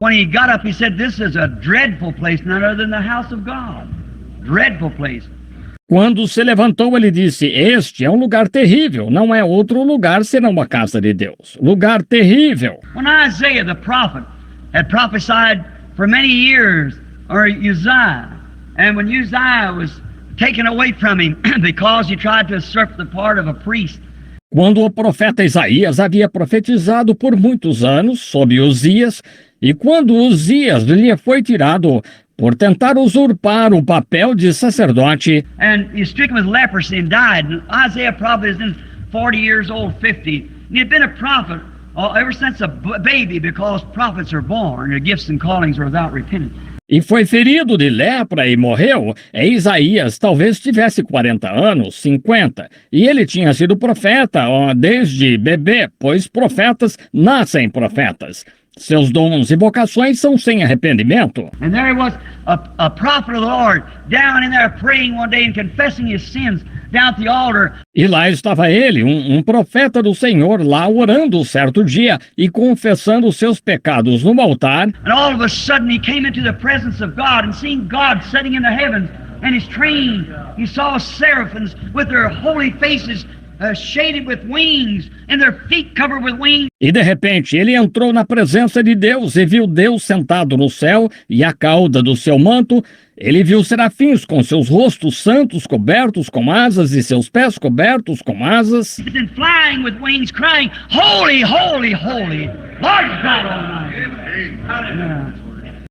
when he got up, he said, "This is a dreadful place, none other than the house of God." Dreadful place. Quando se levantou, ele disse: Este é um lugar terrível, não é outro lugar senão a casa de Deus. Lugar terrível. When Isaiah the prophet had prophesied for many years, or Uzziah, and when Uzziah was taken away from him because he tried to usurp the part of a priest. Quando o profeta Isaías havia profetizado por muitos anos sobre Uzias, e quando Uzias lhe foi tirado por tentar usurpar o papel de sacerdote, And he was stricken with leprosy and died. And Isaiah probably is then 40 years old, 50. And he had been a prophet ever since a baby, because prophets are born. Their gifts and callings are without repentance. e foi ferido de lepra e morreu, Isaías talvez tivesse 40 anos, 50, e ele tinha sido profeta desde bebê, pois profetas nascem profetas. Seus dons e vocações são sem arrependimento. And there he was, a prophet of the Lord, down in there praying one day and confessing his sins down at the altar. E lá estava ele, um profeta do Senhor, lá orando certo dia e confessando seus pecados no altar. And all of a sudden he came into the presence of God, and seeing God sitting in the heavens and his train, he saw seraphims with their holy faces shaded with wings and their feet covered with wings. E de repente ele entrou na presença de Deus e viu Deus sentado no céu, e a cauda do seu manto, ele viu serafins com seus rostos santos cobertos com asas e seus pés cobertos com asas. And flying with wings, crying, "Holy, holy, holy, Lord God Almighty."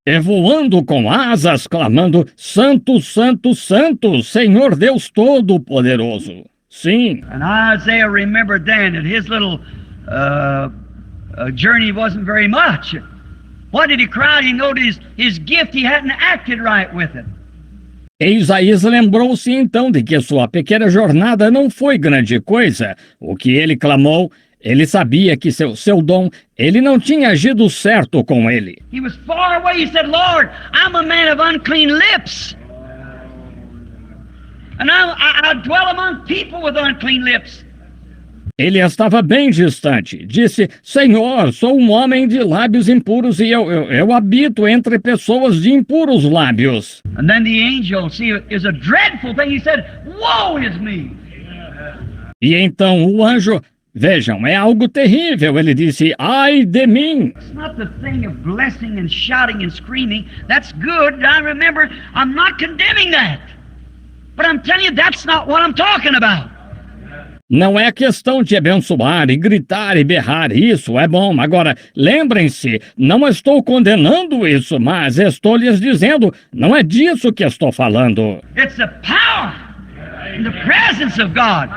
E voando com asas, clamando: Santo, Santo, Santo, Senhor Deus Todo-Poderoso. Sim. And Isaiah remembered then that his little journey wasn't very much. What did he cry? He noticed his gift, he hadn't acted right with it. E Isaías lembrou-se então de que sua pequena jornada não foi grande coisa. O que ele clamou, ele sabia que seu dom, ele não tinha agido certo com ele. He was far away. He said, "Lord, I'm a man of unclean lips. And I dwell among people with unclean lips." Ele estava bem distante. Disse: Senhor, sou um homem de lábios impuros e eu habito entre pessoas de impuros lábios. And then the angel, see, is a dreadful thing. He said, "Woe is me." E então o anjo, vejam, é algo terrível. Ele disse: Ai de mim. It's not the thing of blessing and shouting and screaming. That's good. I remember, I'm not condemning that. But I'm telling you, that's not what I'm talking about. Não é questão de abençoar e gritar e berrar, isso é bom. Agora, lembrem-se, não estou condenando isso, mas estou lhes dizendo, não é disso que estou falando. It's the power and the presence of God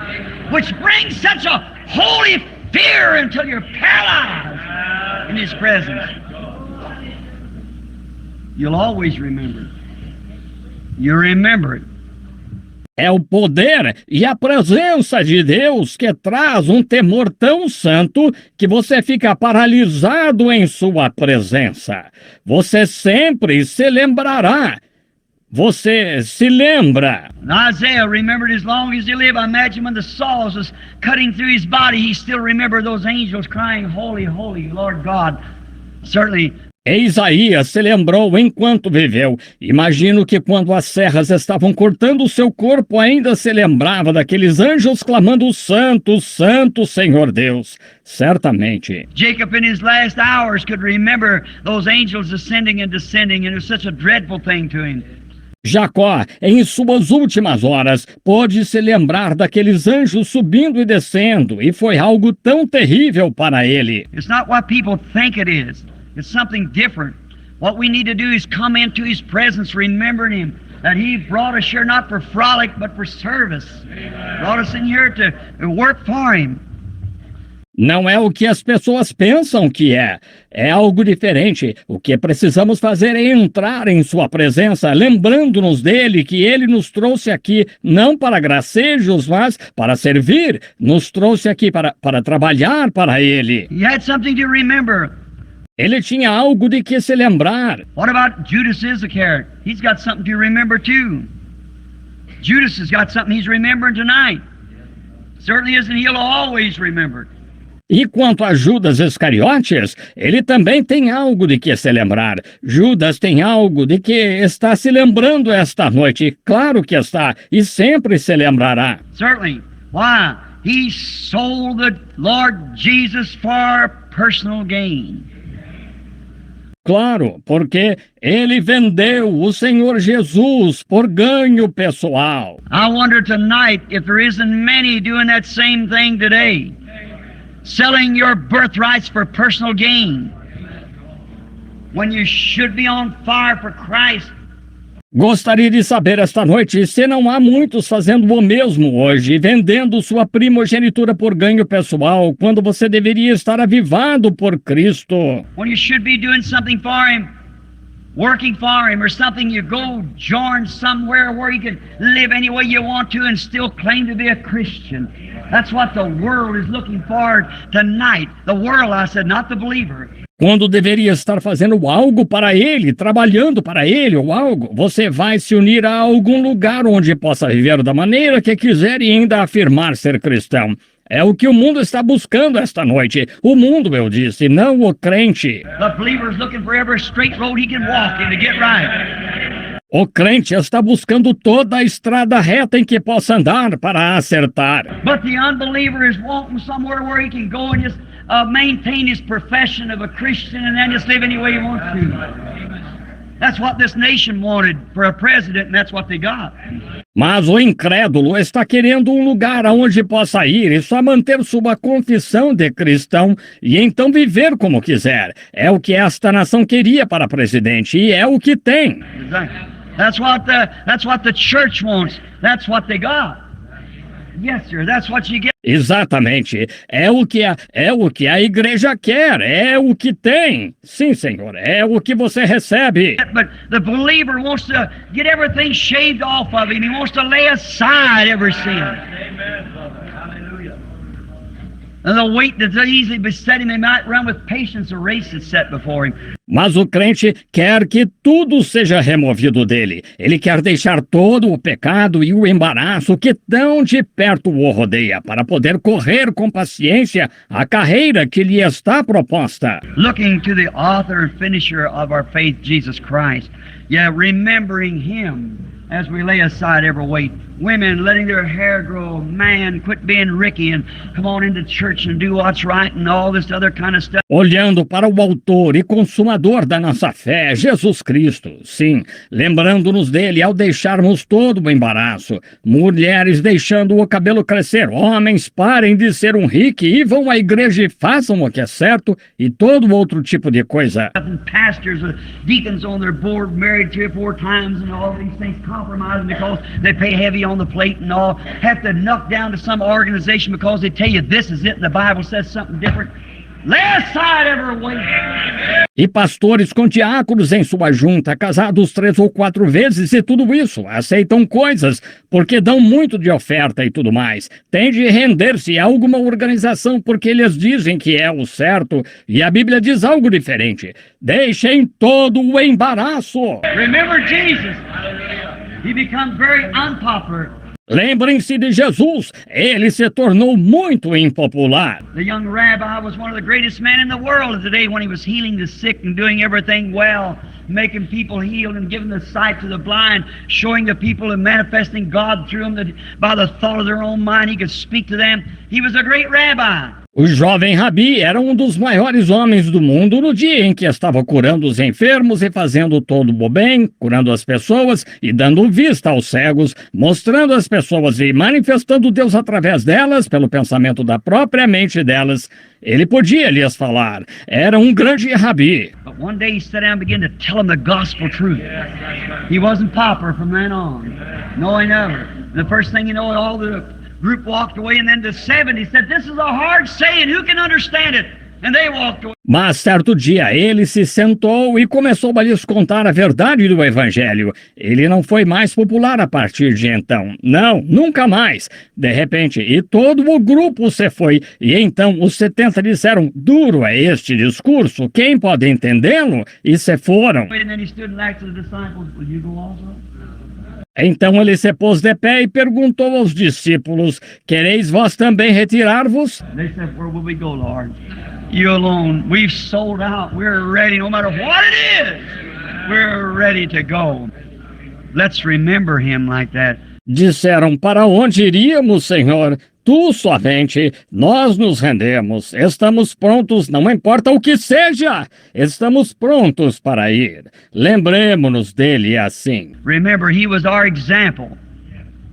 which brings such a holy fear until you're paralyzed in His presence. You'll always remember it. You remember it. É o poder e a presença de Deus que traz um temor tão santo que você fica paralisado em sua presença. Você sempre se lembrará. Você se lembra. And Isaiah remembered as long as he lived. I imagine when the saws was cutting through his body, he still remembered those angels crying, "Holy, holy, Lord God." Certainly. E Isaías se lembrou enquanto viveu. Imagino que quando as serras estavam cortando o seu corpo, ainda se lembrava daqueles anjos clamando: Santo, Santo, Senhor Deus. Certamente. Jacob in his last hours could remember those angels ascending and descending, and it was such a dreadful thing to him. Jacó, em suas últimas horas, pôde se lembrar daqueles anjos subindo e descendo, e foi algo tão terrível para ele. It's not what people think it is. It's something different. What we need to do is come into His presence, remembering Him, that He brought us here not for frolic, but for service. Brought us in here to work for Him. Não é o que as pessoas pensam que é. É algo diferente. O que precisamos fazer é entrar em sua presença, lembrando-nos dele, que ele nos trouxe aqui não para gracejos, mas para servir. Nos trouxe aqui para trabalhar para ele. He had something to remember. Ele tinha algo de que se lembrar. What about Judas Iscariot? He's got something to remember too. Judas has got something he's remembering tonight. Certainly isn't he'll always remember. E quanto a Judas Iscariotes, ele também tem algo de que se lembrar. Judas tem algo de que está se lembrando esta noite. Claro que está, e sempre se lembrará. Certainly. Why? He sold the Lord Jesus for personal gain. Claro, porque ele vendeu o Senhor Jesus por ganho pessoal. I wonder tonight if there isn't many doing that same thing today. Selling your birthrights for personal gain. When you should be on fire for Christ. Gostaria de saber esta noite se não há muitos fazendo o mesmo hoje, vendendo sua primogenitura por ganho pessoal, quando você deveria estar avivado por Cristo. When you should be doing something for Him, working for Him, or something, you go join somewhere where you can live any way you want to and still claim to be a Christian. That's what the world is looking for tonight. The world, I said, not the believer. Quando deveria estar fazendo algo para ele, trabalhando para ele ou algo, você vai se unir a algum lugar onde possa viver da maneira que quiser e ainda afirmar ser cristão. É o que o mundo está buscando esta noite. O mundo, eu disse, não o crente. The believer is looking for every straight road he can walk in to get right. O crente está buscando toda a estrada reta em que possa andar para acertar. But the unbeliever is wanting somewhere where he can go and just maintain his profession of a Christian and then just live any way he wants to. That's what this nation wanted for a president, and that's what they got. Mas o incrédulo está querendo um lugar aonde possa ir e só manter sua confissão de cristão e então viver como quiser. É o que esta nação queria para presidente e é o que tem. Exactly. That's what the church wants. That's what they got. Yes, sir. That's what you get. Exatamente. É o que a igreja quer. É o que tem. Sim, Senhor. É o que você recebe. But the believer wants to get everything shaved off of him. He wants to lay aside every sin. Amen. Hallelujah. And the weight that's easily besetting him, he might run with patience a race that's set before him. Mas o crente quer que tudo seja removido dele. Ele quer deixar todo o pecado e o embaraço que tão de perto o rodeia, para poder correr com paciência a carreira que lhe está proposta. Looking to the author and finisher of our faith, Jesus Christ. Yeah, remembering Him as we lay aside every weight. Women letting their hair grow. Man, quit being Ricky and come on into church and do what's right and all this other kind of stuff. Olhando para o autor e consumador da nossa fé, Jesus Cristo. Sim, lembrando-nos dele ao deixarmos todo o embaraço. Mulheres deixando o cabelo crescer. Homens, parem de ser um rico e vão à igreja e façam o que é certo e todo outro tipo de coisa. Pastors with deacons on their board married 3 or 4 times and all these things compromising because they pay heavy on the plate and all, have to knock down to some organization because they tell you this is it and the Bible says something different. Lay aside every weight. E pastores com diáconos em sua junta, casados 3 ou 4 vezes e tudo isso, aceitam coisas porque dão muito de oferta e tudo mais. Tem de render-se a alguma organização porque eles dizem que é o certo e a Bíblia diz algo diferente. Deixem todo o embaraço. Remember Jesus. He becomes very unpopular. Lembrem-se de Jesus, ele se tornou muito impopular. The young rabbi was one of the greatest men in the world today when he was healing the sick and doing everything well, making people healed and giving the sight to the blind, showing the people and manifesting God through them that by the thought of their own mind he could speak to them. He was a great rabbi. O jovem Rabi era um dos maiores homens do mundo no dia em que estava curando os enfermos e fazendo todo o bem, curando as pessoas e dando vista aos cegos, mostrando às pessoas e manifestando Deus através delas, pelo pensamento da própria mente delas. Ele podia lhes falar. Era um grande Rabi. But one day he sat down and began to tell them the gospel truth. He wasn't popular from then on. No, he never. The first thing you know, all the group walked away, and then the 70 said, "This is a hard saying, who can understand it?" And they walked away. Mas certo dia ele se sentou e começou a lhes contar a verdade do Evangelho. Ele não foi mais popular a partir de então. Não, nunca mais. De repente, e todo o grupo se foi. E então os 70 disseram, duro é este discurso, quem pode entendê-lo? E se foram. And then he stood and asked the disciples, "Will you go also?" Então ele se pôs de pé e perguntou aos discípulos: Quereis vós também retirar-vos? They said, where will we go, Lord? You alone. We've sold out. We're ready, no matter what it is. We're ready to go. Let's remember him like that. Disseram: Para onde iríamos, Senhor? Tu somente, nós nos rendemos, estamos prontos, não importa o que seja, estamos prontos para ir. Lembremos-nos dele assim. Remember, he was our example.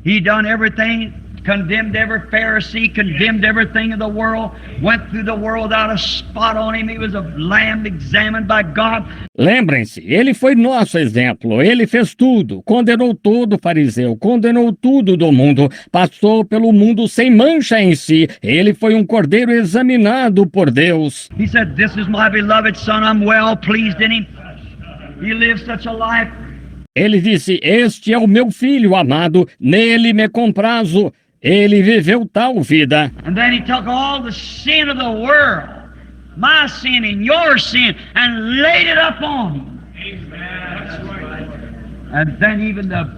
He done everything, condemned every Pharisee, condemned everything in the world, went through the world without a spot on him. He was a lamb examined by God. Lembrem-se, ele foi nosso exemplo, ele fez tudo, condenou todo fariseu, condenou tudo do mundo, passou pelo mundo sem mancha em si, ele foi um cordeiro examinado por Deus. He said, this is my beloved son, I'm well pleased in him. He lived such a life. Ele disse: Este é o meu filho amado, nele me comprazo. Ele viveu tal vida. And then he took all the sin of the world, my sin and your sin, and laid it up on him. And then even the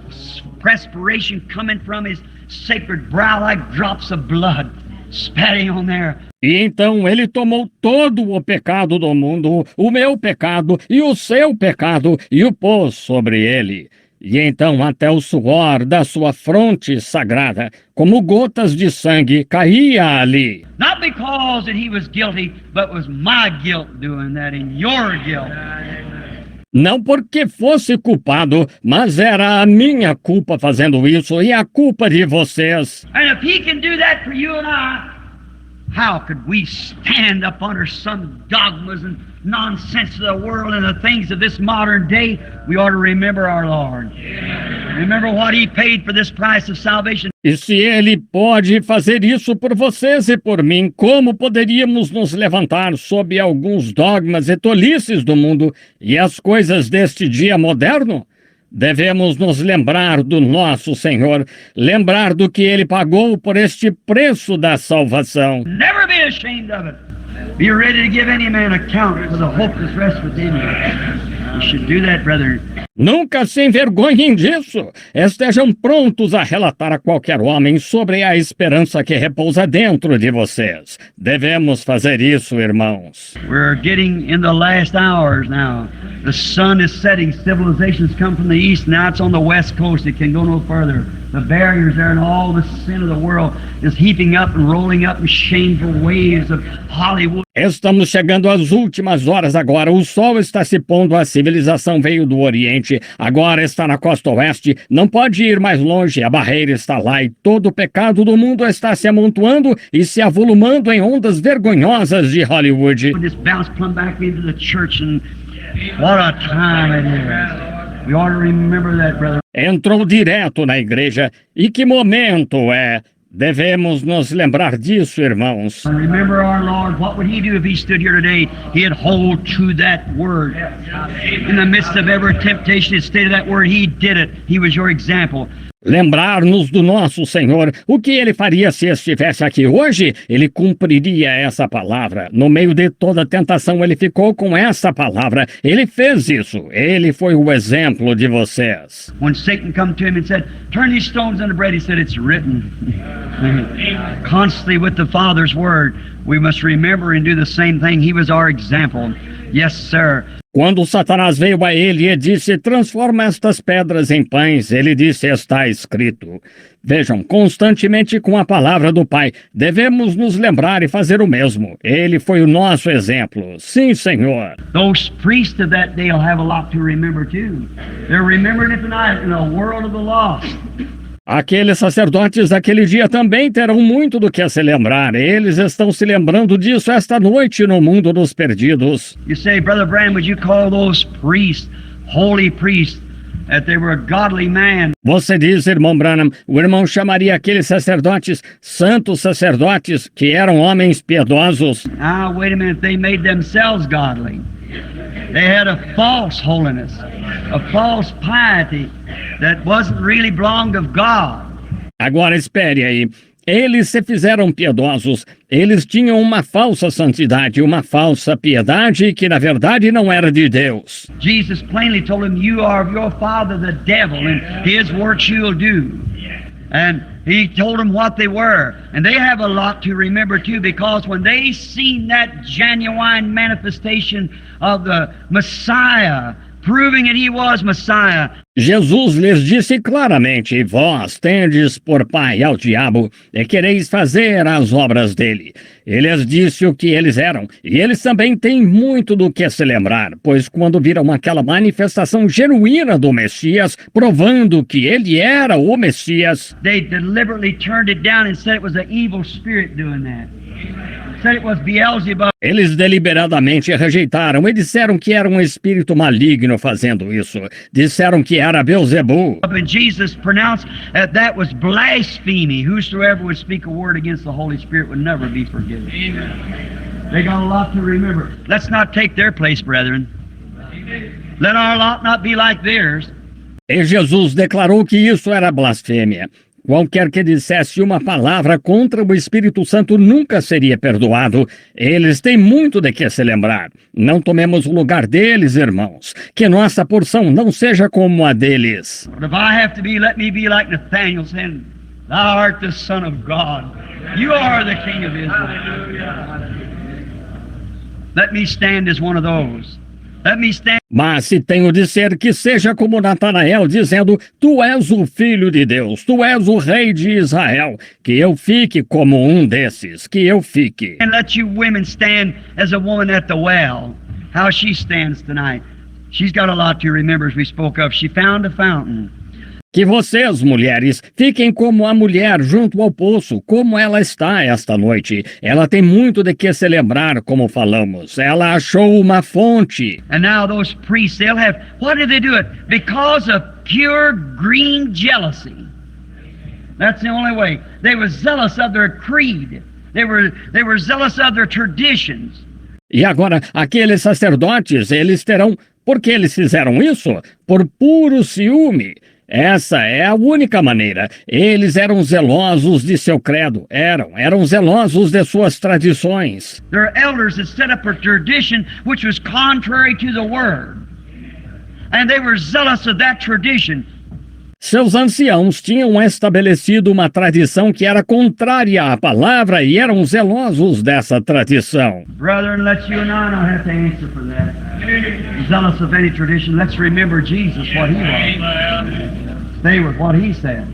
perspiration coming from his sacred brow like drops of blood, spatting on there. E então ele tomou todo o pecado do mundo, o meu pecado e o seu pecado, e o pôs sobre ele. E então até o suor da sua fronte sagrada, como gotas de sangue, caía ali. Not because that he was guilty, but was my guilt doing that and your guilt. Não porque fosse culpado, mas era a minha culpa fazendo isso e a culpa de vocês. And if he can do that for you and I, how could we stand up under some dogmas and nonsense of the world and the things of this modern day? We ought to remember our Lord. Remember what he paid for this price of salvation. E se ele pode fazer isso por vocês e por mim, como poderíamos nos levantar sob alguns dogmas e tolices do mundo e as coisas deste dia moderno? Devemos nos lembrar do nosso Senhor, lembrar do que ele pagou por este preço da salvação. Never be ashamed of it. Be ready to give any man account for the hope that's rests within you. You should do that, brother. Nunca se envergonhem disso. Estejam prontos a relatar a qualquer homem sobre a esperança que repousa dentro de vocês. Devemos fazer isso, irmãos. We're getting in the last hours now. The sun is setting. Civilizations come from the east. Now it's on the west coast. It can go no further. The barriers there and all the sin of the world is heaping up and rolling up in shameful waves of Hollywood. Estamos chegando às últimas horas agora. O sol está se pondo, a civilização veio do Oriente, agora está na costa oeste, não pode ir mais longe, a barreira está lá e todo o pecado do mundo está se amontoando e se avolumando em ondas vergonhosas de Hollywood. This bounce plumb back into the church and what a time it is. We ought to remember that, brother. Entrou direto na igreja. E que momento é? Devemos nos lembrar disso, irmãos. And remember our Lord, what would he do if he stood here today? He'd hold to that word. In the midst of every temptation, it stated that word, he did it. He was your example. Lembrar-nos do nosso Senhor. O que ele faria se estivesse aqui hoje? Ele cumpriria essa palavra. No meio de toda tentação, ele ficou com essa palavra. Ele fez isso. Ele foi o exemplo de vocês. When Satan come to him and said, turn these stones into bread, he said, it's written. Constantly with the Father's word, we must remember and do the same thing. He was our example. Yes, sir. Quando Satanás veio a ele e disse, transforma estas pedras em pães, ele disse, está escrito. Vejam, constantemente com a palavra do Pai, devemos nos lembrar e fazer o mesmo. Ele foi o nosso exemplo. Sim, Senhor. Those priests of that day will have a lot to remember too. They're remembering it tonight in a world of the lost. Aqueles sacerdotes daquele dia também terão muito do que se lembrar. Eles estão se lembrando disso esta noite no mundo dos perdidos. You say, Brother Branham, would you call those priests, holy priests, that they were a godly man? Você diz, irmão Branham, o irmão chamaria aqueles sacerdotes, santos sacerdotes, que eram homens piedosos. Ah, wait a minute, they made themselves godly. They had a false holiness, a false piety that wasn't really belonged of God. Agora espere aí. Eles se fizeram piedosos. Eles tinham uma falsa santidade, uma falsa piedade que na verdade não era de Deus. Jesus plainly told him, "You are of your father the devil, and his works you'll do." And he told them what they were. And they have a lot to remember too, because when they seen that genuine manifestation of the Messiah, proving that he was Messiah. Jesus lhes disse claramente: vós tendes por pai ao diabo e quereis fazer as obras dele. Ele lhes disse o que eles eram, e eles também têm muito do que se lembrar, pois quando viram aquela manifestação genuína do Messias, provando que ele era o Messias, They deliberately turned it down and said it was an evil spirit doing that. Said it was Beelzebub. eles deliberadamente rejeitaram e disseram que era um espírito maligno fazendo isso. Disseram que era Beelzebu. And Jesus pronounced that was blasphemy. Whosoever would speak a word against the Holy Spirit would never be forgiven. They got a lot to remember. Let's not take their place, brethren. Let our lot not be like theirs. E Jesus declarou que isso era blasfêmia. Qualquer que dissesse uma palavra contra o Espírito Santo nunca seria perdoado. Eles têm muito de que se lembrar. Não tomemos o lugar deles, irmãos. Que nossa porção não seja como a deles. But if I have to be, let me be like Nathanael saying, "Thou art the Son of God. You are the King of Israel." Let me stand as one of those. Let me stand. Mas se tenho de ser, que seja como Natanael, dizendo: tu és o Filho de Deus, tu és o Rei de Israel. Que eu fique como um desses, que eu fique. And let you women stand as a woman at the well. How she stands tonight. She's got a lot to remember, as we spoke of. She found a fountain. Que vocês, mulheres, fiquem como a mulher junto ao poço, como ela está esta noite. Ela tem muito de que se lembrar, como falamos. Ela achou uma fonte. And now those priests, they'll have, why did they do it? Because of pure green jealousy. That's the only way. They were zealous of their creed. They were zealous of their traditions. E agora, aqueles sacerdotes, eles terão... Por que eles fizeram isso? Por puro ciúme. Essa é a única maneira. Eles eram zelosos de seu credo. Eram zelosos de suas tradições. Their elders had set up a tradition which was contrary to the word. And they were zealous of that tradition. Seus anciãos tinham estabelecido uma tradição que era contrária à palavra e eram zelosos dessa tradição. Brethren, let you and I not have to answer for that. Zealous of any tradition, let's remember Jesus, what he was. Stay with what he said.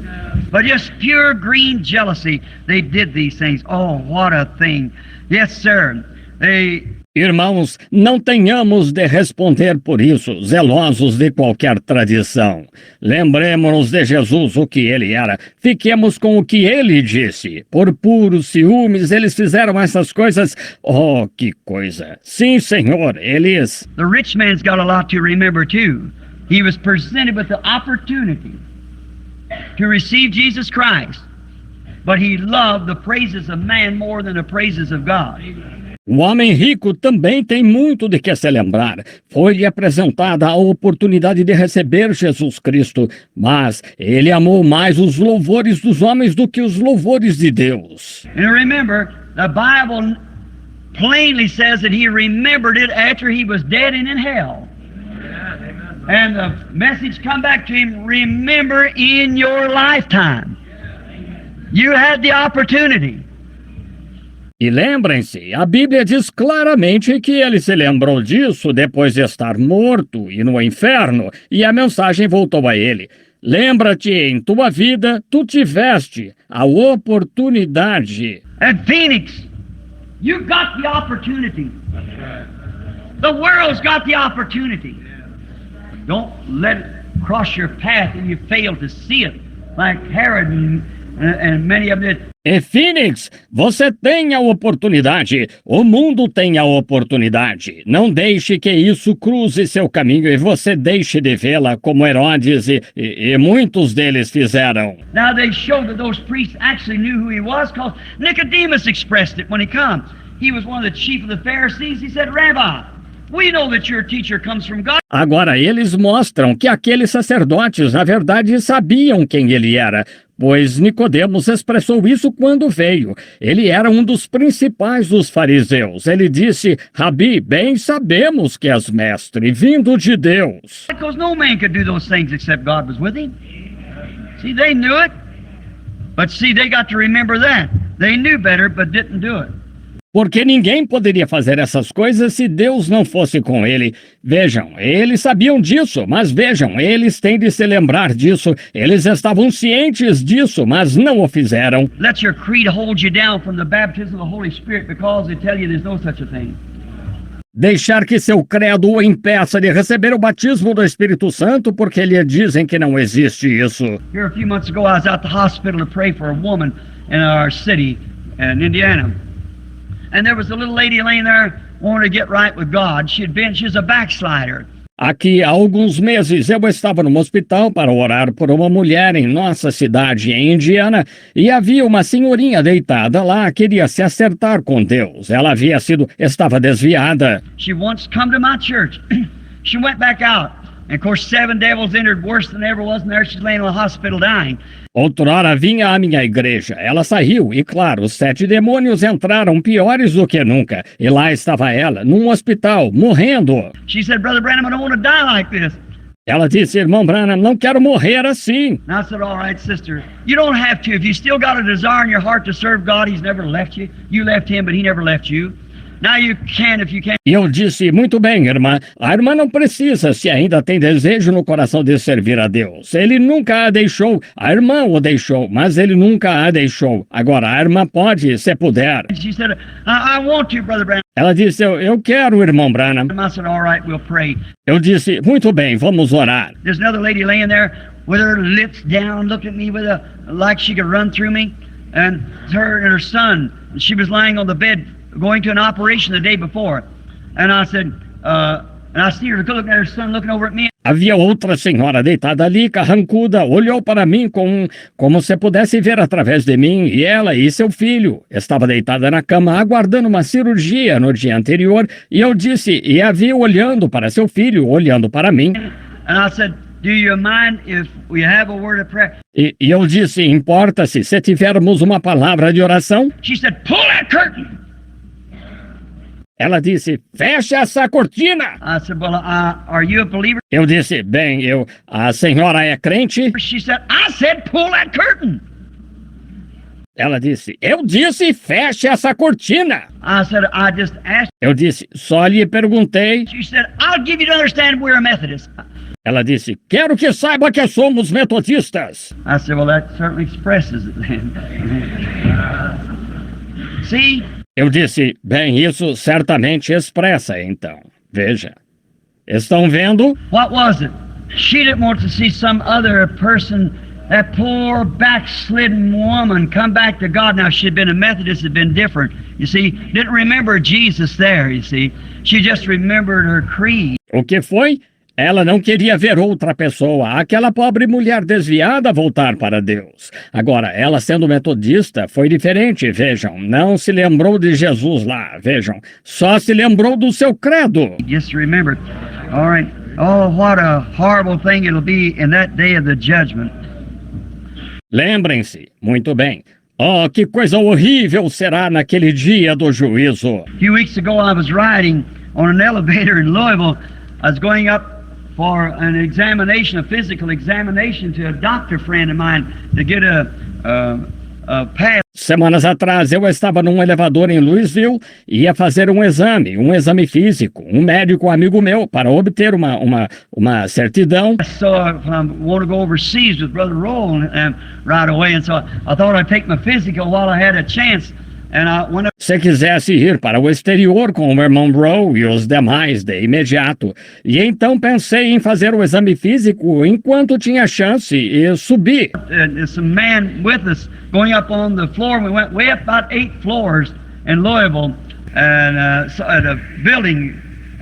But just pure green jealousy, they did these things. Oh, what a thing. Yes, sir. Irmãos, não tenhamos de responder por isso, zelosos de qualquer tradição. Lembremos-nos de Jesus, o que ele era. Fiquemos com o que ele disse. Por puros ciúmes, eles fizeram essas coisas. Oh, que coisa. Sim, Senhor, eles... The rich man's got a lot to remember, too. He was presented with the opportunity to receive Jesus Christ, but he loved the praises of man more than the praises of God. O homem rico também tem muito de que se lembrar. Foi-lhe apresentada a oportunidade de receber Jesus Cristo, mas ele amou mais os louvores dos homens do que os louvores de Deus. And remember, the Bible plainly says that he remembered it after he was dead and in hell. And the message come back to him, remember in your lifetime. You had the opportunity. E lembrem-se, a Bíblia diz claramente que ele se lembrou disso depois de estar morto e no inferno, e a mensagem voltou a ele. Lembra-te, em tua vida, tu tiveste a oportunidade. At Phoenix, you got the opportunity. The world's got the opportunity. Don't let it cross your path and you fail to see it, like Herod and many of them did. E Phoenix, você tem a oportunidade, o mundo tem a oportunidade. Não deixe que isso cruze seu caminho e você deixe de vê-la como Herodes e muitos deles fizeram. Now they showed that those priests actually knew who he was, because Nicodemus expressed it when he come. He was one of the chief of the Pharisees. He said, Rabbi, We know that your teacher comes from God. Agora, eles mostram que aqueles sacerdotes, na verdade, sabiam quem ele era, pois Nicodemos expressou isso quando veio. Ele era um dos principais dos fariseus. Ele disse: Rabi, bem sabemos que és mestre, vindo de Deus. Because no man could do those things except God was with him. See, they knew it. But see, they got to remember that. They knew better, but didn't do it. Porque ninguém poderia fazer essas coisas se Deus não fosse com ele. Vejam, eles sabiam disso, mas vejam, eles têm de se lembrar disso. Eles estavam cientes disso, mas não o fizeram. Let your creed hold you down from the baptism of the Holy Spirit because they tell you there's no such a thing. Deixar que seu credo o impeça de receber o batismo do Espírito Santo porque lhe dizem que não existe isso. Here a few months ago I was at the hospital to pray for a woman in our city in Indiana. And there was a little lady laying there wanting to get right with God. She's a backslider. Aqui há alguns meses eu estava num hospital para orar por uma mulher em nossa cidade, em Indiana, e havia uma senhorinha deitada lá, queria se acertar com Deus. Ela estava desviada. She once come to my church. She went back out. And of course 7 devils entered worse than ever was in there. She's laying in the hospital dying. Outrora vinha à minha igreja. Ela saiu e, claro, os 7 demônios entraram piores do que nunca. E lá estava ela, num hospital, morrendo. She said, Brother Branham, I don't want to die like this. Ela disse, irmão Branham, não quero morrer assim. And I said, all right, sister, you don't have to. If you still got a desire in your heart to serve God, He's never left you. You left Him, but He never left you. Now you can if you can. E eu disse, muito bem, irmã. A irmã não precisa, se ainda tem desejo no coração de servir a Deus. Ele nunca a deixou. A irmã o deixou, mas ele nunca a deixou. Agora, a irmã pode, se puder. She said, I want to, Brother Branham. Ela disse, eu quero, irmão Branham. I said, all right, we'll pray. Eu disse, muito bem, vamos orar. There's another lady laying there with her lips down, looking at me like she could run through me. And her and her son, she was lying on the bed going to an operation the day before. And I said, and I see her looking at her son, looking over at me. Havia outra senhora deitada ali, carrancuda, olhou para mim como se pudesse ver através de mim, e ela e seu filho. Estava deitada na cama, aguardando uma cirurgia no dia anterior, e eu disse, e a vi olhando para seu filho, olhando para mim. And I said, do you mind if we have a word of prayer? E eu disse, importa-se se tivermos uma palavra de oração? She said, pull that curtain. Ela disse, feche essa cortina. I said, well, are you a believer? Eu disse, bem, a senhora é crente? She said, I said, pull that curtain. Ela disse, eu disse, feche essa cortina. I said, I just asked. Eu disse, só lhe perguntei. She said, I'll give you to understand we're a Methodist. Ela disse, quero que saiba que somos metodistas. I said, well, that certainly expresses it then. See? Eu disse, bem, isso certamente expressa, então. Veja. Estão vendo? What was it? She didn't want to see some other person, that poor backslidden woman, come back to God. Now, she'd been a Methodist, had been different. You see, didn't remember Jesus there, you see. She just remembered her creed. O que foi? Ela não queria ver outra pessoa, aquela pobre mulher desviada, voltar para Deus. Agora, ela sendo metodista, foi diferente, vejam. Não se lembrou de Jesus lá, vejam. Só se lembrou do seu credo. Just remember. All right. Oh, what a horrible thing it'll be in that day of the judgment. Lembrem-se, muito bem. Oh, que coisa horrível será naquele dia do juízo. A few weeks ago, I was riding on an elevator in Louisville. I was going up for an examination, a physical examination, to a doctor friend of mine to get a pass. Semanas atrás, eu estava num elevador em Louisville e ia fazer um exame físico, um médico amigo meu, para obter uma certidão. So I want to go overseas with Brother Roll right away, and so I thought I'd take my physical while I had a chance. Se quisesse ir para o exterior com o irmão Rowe e os demais de imediato. E então pensei em fazer o exame físico enquanto tinha chance e subi. Some man with us going up on the floor. We went way up about 8 floors in Louisville and at a building.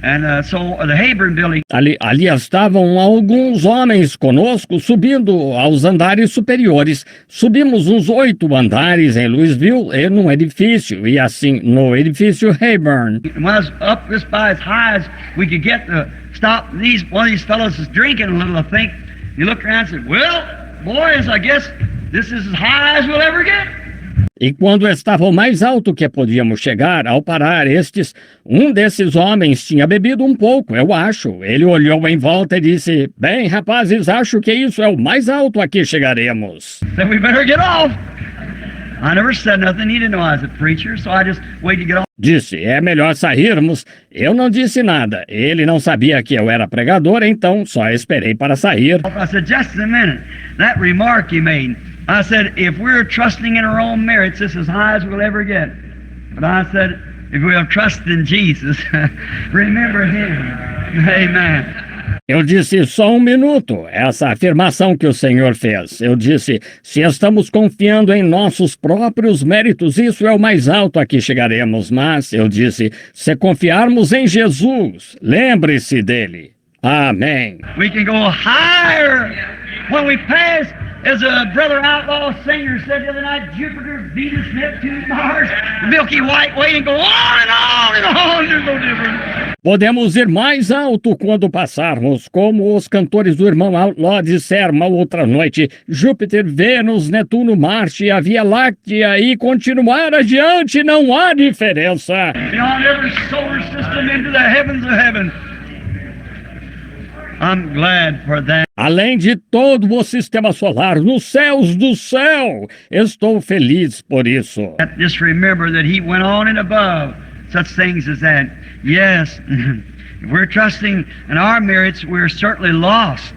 And so the Hebron building. Ali estavam alguns homens conosco subindo aos andares superiores. Subimos uns 8 andares em Louisville, num edifício, e assim, no edifício Hebron. When I was up this by as high as we could get to stop one of these fellows is drinking a little, I think. You looked around and said, well, boys, I guess this is as high as we'll ever get. E quando estava o mais alto que podíamos chegar, ao parar um desses homens tinha bebido um pouco, eu acho. Ele olhou em volta e disse, bem, rapazes, acho que isso é o mais alto a que chegaremos. Then we better get off. I never said nothing. He didn't know I was a preacher, so I just waited to get off. Disse, é melhor sairmos. Eu não disse nada. Ele não sabia que eu era pregador, então só esperei para sair. I said, just a minute. That remark you made. I said, if we're trusting in our own merits, this is as high as we'll ever get. But I said, if we'll trust in Jesus, remember Him. Amen. Eu disse, só um minuto, essa afirmação que o Senhor fez. Eu disse, se estamos confiando em nossos próprios méritos, isso é o mais alto a que chegaremos. Mas, eu disse, se confiarmos em Jesus, lembre-se dele. Amém. We can go higher when we pass. As a brother outlaw singer said the other night, Jupiter, Venus, Neptune, Mars, Milky White Way, and go on and on and on. There's no difference. Podemos ir mais alto quando passarmos, como os cantores do irmão Outlaw disseram uma outra noite, Júpiter, Vênus, Netuno, Marte, a Via Láctea e continuar adiante, não há diferença. Beyond every solar system into the heavens of heaven. I'm glad for that. Além de todo o sistema solar, nos céus do céu, estou feliz por isso. Just remember that He went on and above such things as that. Yes, if we're trusting in our merits, we're certainly lost.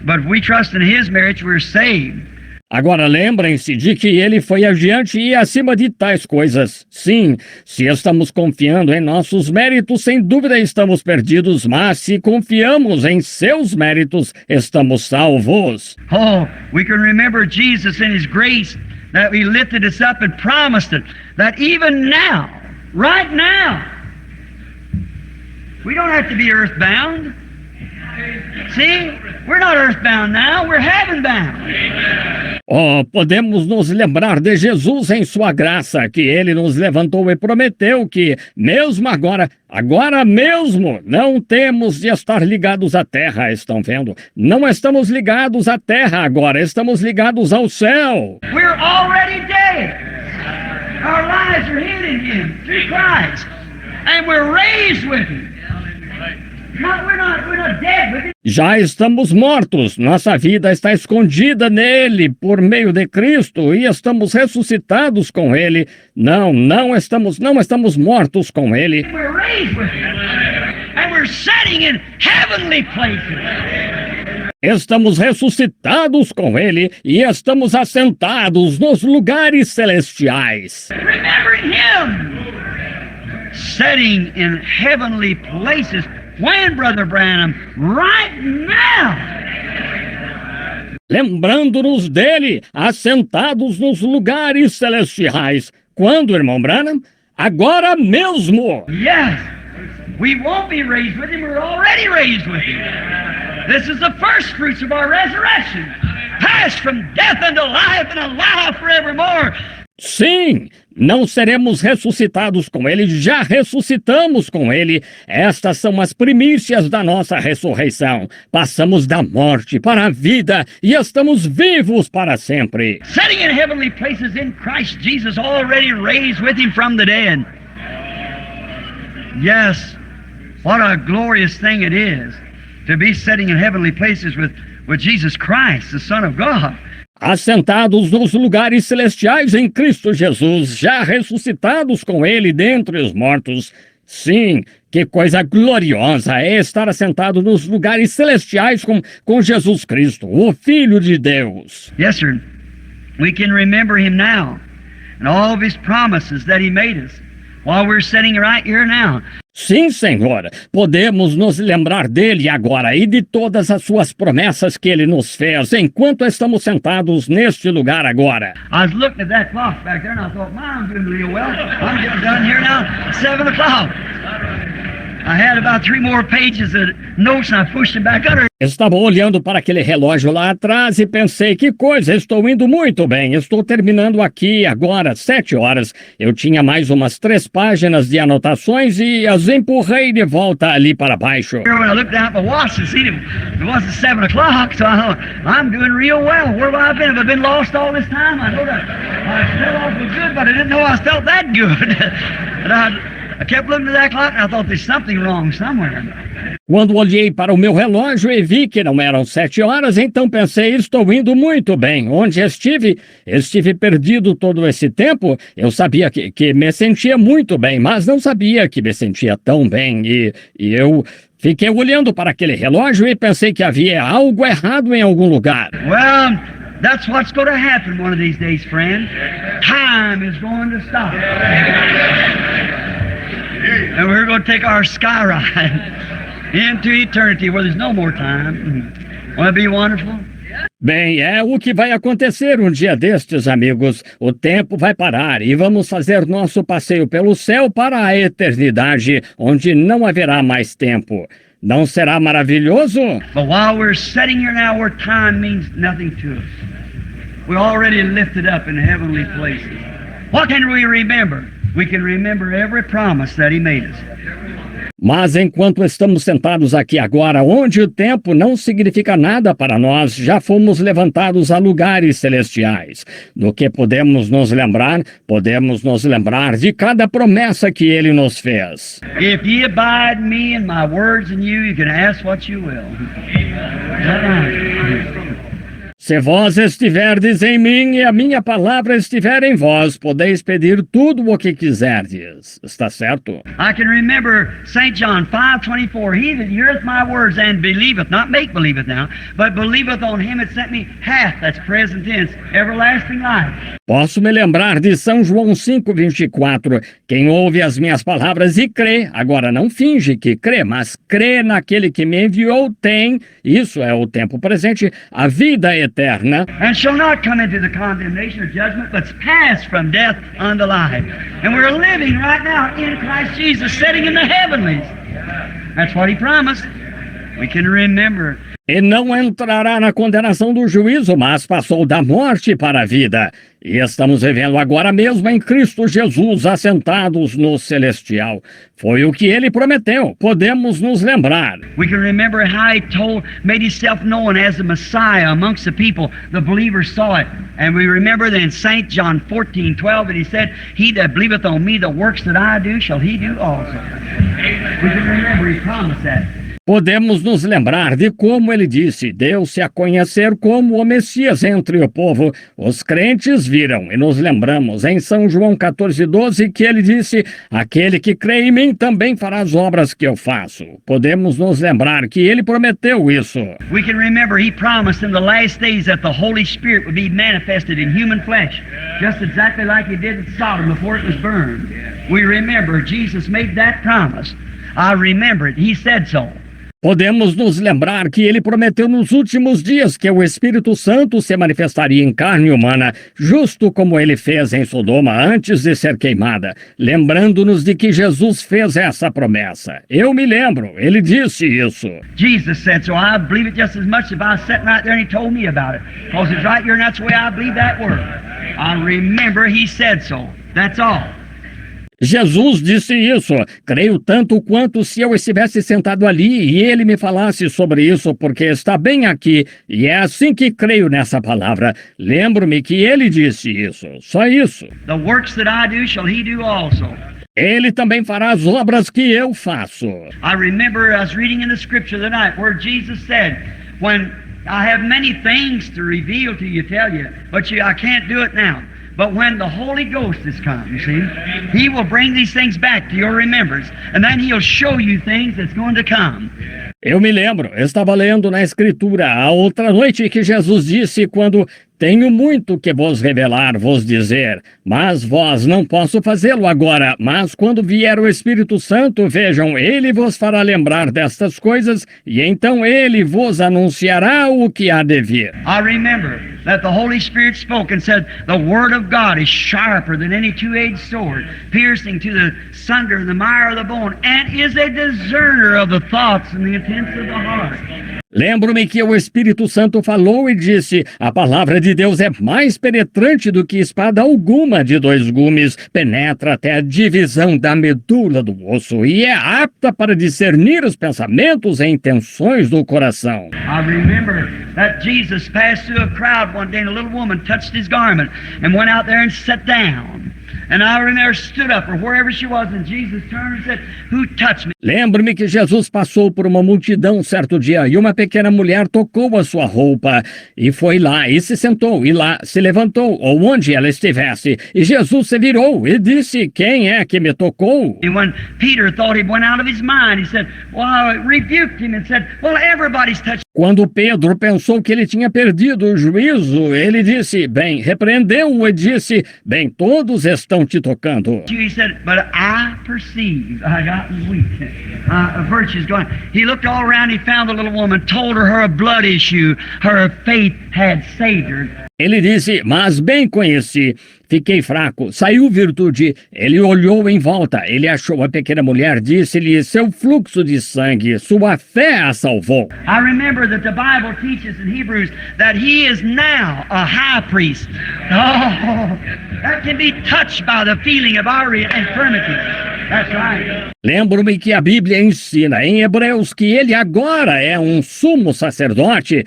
But if we trust in His merits, we're saved. Agora lembrem-se de que ele foi adiante e acima de tais coisas. Sim, se estamos confiando em nossos méritos, sem dúvida estamos perdidos, mas se confiamos em seus méritos, estamos salvos. Oh, we can remember Jesus in His grace, that He lifted us up and promised it, that even now, right now, we don't have to be earthbound. See, we're not earthbound now, we're heavenbound. Oh, podemos nos lembrar de Jesus em sua graça, que Ele nos levantou e prometeu que, mesmo agora mesmo, não temos de estar ligados à terra, estão vendo? Não estamos ligados à terra agora, estamos ligados ao céu. We're already dead. Our lives are hid in Him through Christ, and we're raised with Him. We're not dead with Him. Já estamos mortos, nossa vida está escondida nele por meio de Cristo e estamos ressuscitados com Ele. Não estamos mortos com Ele. We're raised with Him, and we're sitting in heavenly places. Estamos ressuscitados com Ele e estamos assentados nos lugares celestiais. Remembering Him, sitting in heavenly places. When, Brother Branham? Right now. Lembrando-nos dele, assentados nos lugares celestiais. Quando, irmão Branham? Agora mesmo. Yes. We won't be raised with Him. We're already raised with Him. This is the first fruits of our resurrection. Passed from death unto life and alive forevermore. Sim, não seremos ressuscitados com Ele, já ressuscitamos com Ele. Estas são as primícias da nossa ressurreição. Passamos da morte para a vida e estamos vivos para sempre. Sitting in heavenly places in Christ Jesus, already raised with Him from the dead. Yes, what a glorious thing it is to be sitting in heavenly places with Jesus Christ, the Son of God. Assentados nos lugares celestiais em Cristo Jesus, já ressuscitados com Ele dentre os mortos. Sim, que coisa gloriosa é estar assentado nos lugares celestiais com Jesus Cristo, o Filho de Deus. Yes, sir. We can remember Him now and all of His promises that He made us while we're sitting right here now. Sim, Senhor, podemos nos lembrar dele agora e de todas as suas promessas que ele nos fez enquanto estamos sentados neste lugar agora. I was looking at that clock back there and I thought, I'm doing real well. I'm getting done here now, 7 o'clock. I had about 3 more pages of notes and I pushed them back under. Estava olhando para aquele relógio lá atrás e pensei, que coisa, estou indo muito bem, estou terminando aqui agora, 7 horas. Eu tinha mais umas 3 páginas de anotações e as empurrei de volta ali para baixo. When I looked down at my watch and seen it wasn't 7 o'clock, so I thought, I'm doing real well. Where have I been? Have I been lost all this time? I know that I felt awful good, but I didn't know I felt that good. And I kept looking at that clock and I thought there's something wrong somewhere. Quando olhei para o meu relógio e vi que não eram 7 horas, então pensei, estou indo muito bem. Onde estive? Estive perdido todo esse tempo. Eu sabia que me sentia muito bem, mas não sabia que me sentia tão bem. E eu fiquei olhando para aquele relógio e pensei que havia algo errado em algum lugar. Well, that's what's going to happen one of these days, friend. Time is going to stop. And we're going to take our sky ride into eternity where there's no more time. Won't it be wonderful? Bem, é o que vai acontecer um dia destes, amigos. O tempo vai parar e vamos fazer nosso passeio pelo céu para a eternidade, onde não haverá mais tempo. Não será maravilhoso? But while we're sitting here now where time means nothing to us, we're already lifted up in heavenly places. What can we remember? We can remember every promise that He made us. Mas enquanto estamos sentados aqui agora, onde o tempo não significa nada para nós, já fomos levantados a lugares celestiais. Do que podemos nos lembrar? Podemos nos lembrar de cada promessa que Ele nos fez. If ye abide in me and my words in you, you can ask what you will. Is that right? Se vós estiverdes em mim e a minha palavra estiver em vós, podeis pedir tudo o que quiserdes. Está certo? I can remember St. John 5:24. He that heareth my words and believeth, not make believeth now, but believeth on him that sent me, hath, that's present tense, everlasting life. Posso me lembrar de São João 5:24. Quem ouve as minhas palavras e crê, agora não finge que crê, mas crê naquele que me enviou, tem, isso é o tempo presente, a vida eterna. And shall not come into the condemnation or judgment, but pass from death unto life. And we're living right now in Christ Jesus, sitting in the heavenlies. That's what He promised. We can remember. E não entrará na condenação do juízo, mas passou da morte para a vida. E estamos vivendo agora mesmo em Cristo Jesus, assentados no celestial. Foi o que Ele prometeu. Podemos nos lembrar. We can remember how He made Himself known as the Messiah amongst the people. The believers saw it. And we remember that in St. John 14:12 that He said, He that believeth on me, the works that I do, shall he do also. We can remember He promised that. Podemos nos lembrar de como Ele disse, deu-se a conhecer como o Messias entre o povo. Os crentes viram e nos lembramos em São João 14:12 que Ele disse, aquele que crê em mim também fará as obras que eu faço. Podemos nos lembrar que Ele prometeu isso. We can remember He promised in the last days that the Holy Spirit would be manifested in human flesh, just exactly like He did in Sodom before it was burned. We remember Jesus made that promise. I remember it. He said so. Podemos nos lembrar que Ele prometeu nos últimos dias que o Espírito Santo se manifestaria em carne humana, justo como Ele fez em Sodoma antes de ser queimada, lembrando-nos de que Jesus fez essa promessa. Eu me lembro, Ele disse isso. Jesus said so. I believe it just as much if I was sitting right there and He told me about it. Because it's right here and that's the way I believe that word. I remember He said so. That's all. Jesus disse isso. Creio tanto quanto se eu estivesse sentado ali e Ele me falasse sobre isso, porque está bem aqui, e é assim que creio nessa palavra. Lembro-me que Ele disse isso. Só isso. The works that I do shall He do also. Ele também fará as obras que eu faço. I remember I was reading in the scripture the night where Jesus said, when I have many things to reveal to you, tell you, but I can't do it now. But when the Holy Ghost has come, you see, He will bring these things back to your remembrance, and then He'll show you things that's going to come. Eu me lembro, estava lendo na Escritura a outra noite que Jesus disse quando tenho muito que vos revelar, vos dizer, mas vós não posso fazê-lo agora. Mas quando vier o Espírito Santo, vejam, ele vos fará lembrar destas coisas, e então ele vos anunciará o que há de vir. I remember that the Holy Spirit spoke and said, the Word of God is sharper than any two-edged sword, piercing to the sunder and the mire of the bone, and is a discerner of the thoughts and the intents of the heart. Lembro-me que o Espírito Santo falou e disse, a palavra de Deus é mais penetrante do que espada alguma de dois gumes, penetra até a divisão da medula do osso e é apta para discernir os pensamentos e intenções do coração. I remember that Jesus passed through a crowd one day and a little woman touched his garment and went out there and sat down. And I remember stood up or wherever she was and Jesus turned and said, who touched me? Lembro-me que Jesus passou por uma multidão certo dia e uma pequena mulher tocou a sua roupa e foi lá e se sentou e lá se levantou ou onde ela estivesse e Jesus se virou e disse, quem é que me tocou? And when Peter thought he went out of his mind, he said, well, I rebuked him and said, well, everybody's touched. Quando Pedro pensou que ele tinha perdido o juízo, ele disse, bem, repreendeu-o e disse, bem, todos estão te tocando. He said, but I perceive I got weak. Virtue's gone. He looked all around, he found the little woman, told her a blood issue, her faith had saved her. Ele disse, mas bem conheci, fiquei fraco, saiu virtude. Ele olhou em volta, ele achou a pequena mulher, disse-lhe, seu fluxo de sangue, sua fé a salvou. I remember that the Bible teaches in Hebrews that he is now a high priest. Oh, that can be touched by the feeling of our infirmity. That's right. Lembro-me que a Bíblia ensina em Hebreus que ele agora é um sumo sacerdote,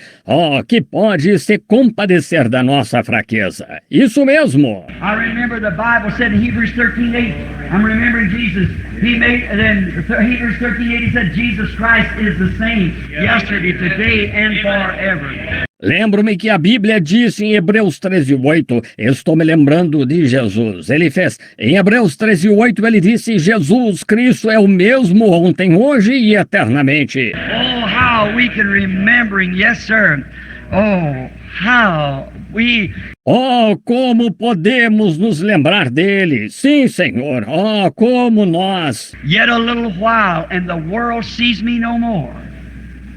que pode se compadecer da nossa fraqueza. Isso mesmo. I remember the Bible said in Hebrews 13:8, I'm remembering Jesus. He made, and then Hebrews 13:8, he said, Jesus Christ is the same yesterday, today, and forever. Lembro-me que a Bíblia disse em Hebreus 13:8, estou me lembrando de Jesus. Ele fez, em Hebreus 13:8, ele disse, Jesus Cristo é o mesmo ontem, hoje e eternamente. Oh, how we can remembering, yes sir. Oh, how we... Oh, como podemos nos lembrar dele. Sim, Senhor. Oh, como nós. Yet a little while, and the world sees me no more.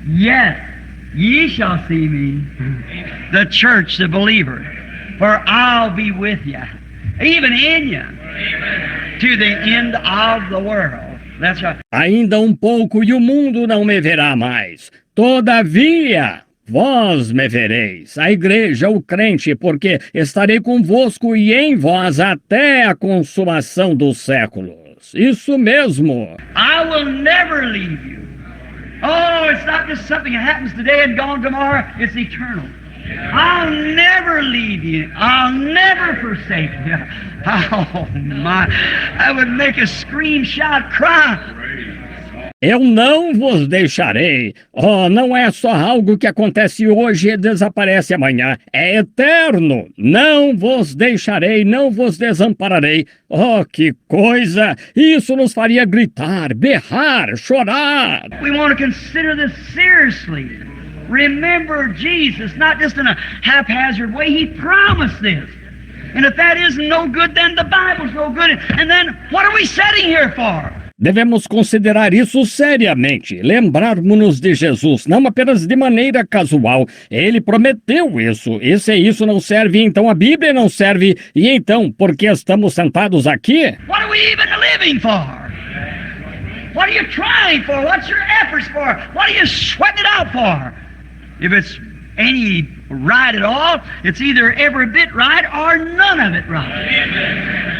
Yet ye shall see me, the church, the believer, for I'll be with you, even in you, to the end of the world. That's right. Ainda um pouco e o mundo não me verá mais. Todavia, vós me vereis, a igreja, o crente, porque estarei convosco e em vós até a consumação dos séculos. Isso mesmo. I will never leave you. Oh, it's not just something that happens today and gone tomorrow. It's eternal. I'll never leave you. I'll never forsake you. Oh, my. I would make a scream, shout, cry. Eu não vos deixarei. Oh, não é só algo que acontece hoje e desaparece amanhã. É eterno. Não vos deixarei, não vos desampararei. Oh, que coisa! Isso nos faria gritar, berrar, chorar. We want to consider this seriously. Remember Jesus, not just in a haphazard way. He promised this. And if that isn't no good, then the Bible's no good. And then what are we sitting here for? Devemos considerar isso seriamente, lembrarmos-nos de Jesus, não apenas de maneira casual. Ele prometeu isso, e se isso não serve, então a Bíblia não serve, e então, por que estamos sentados aqui? What are we even living for? What are you trying for? What's your efforts for? What are you sweating it out for? If it's any right at all, it's either every bit right or none of it right.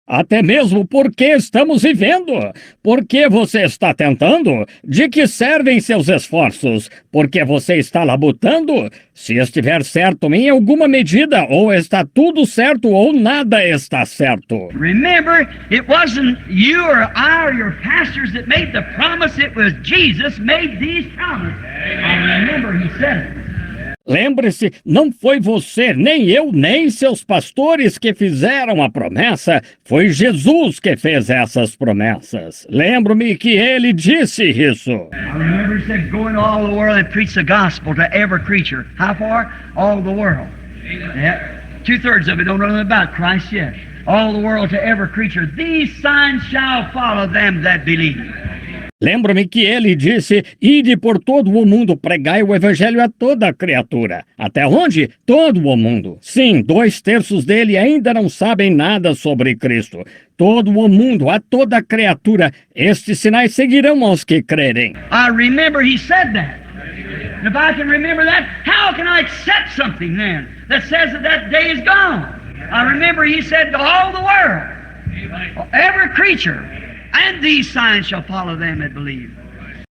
Até mesmo porque estamos vivendo. Por que você está tentando? De que servem seus esforços? Porque você está labutando? Se estiver certo em alguma medida, ou está tudo certo ou nada está certo. Remember, it wasn't you or I or your pastors that made the promise. It was Jesus made these promises. And remember, he said it. Lembre-se, não foi você, nem eu, nem seus pastores que fizeram a promessa, foi Jesus que fez essas promessas. Lembro-me que ele disse isso. I remember he said, go into all the world and preach the gospel to every creature. How far? All the world. Yeah. 2/3 of it don't know nothing about Christ yet. All the world to every creature. These signs shall follow them that believe. Lembro-me que ele disse, ide por todo o mundo, pregai o evangelho a toda criatura. Até onde? Todo o mundo. Sim, 2/3 dele ainda não sabem nada sobre Cristo. Todo o mundo, a toda criatura. Estes sinais seguirão aos que crerem. I remember he said that. And if I can remember that, how can I accept something then that says that day is gone? I remember he said to all the world, every creature, and these signs shall follow them that believe.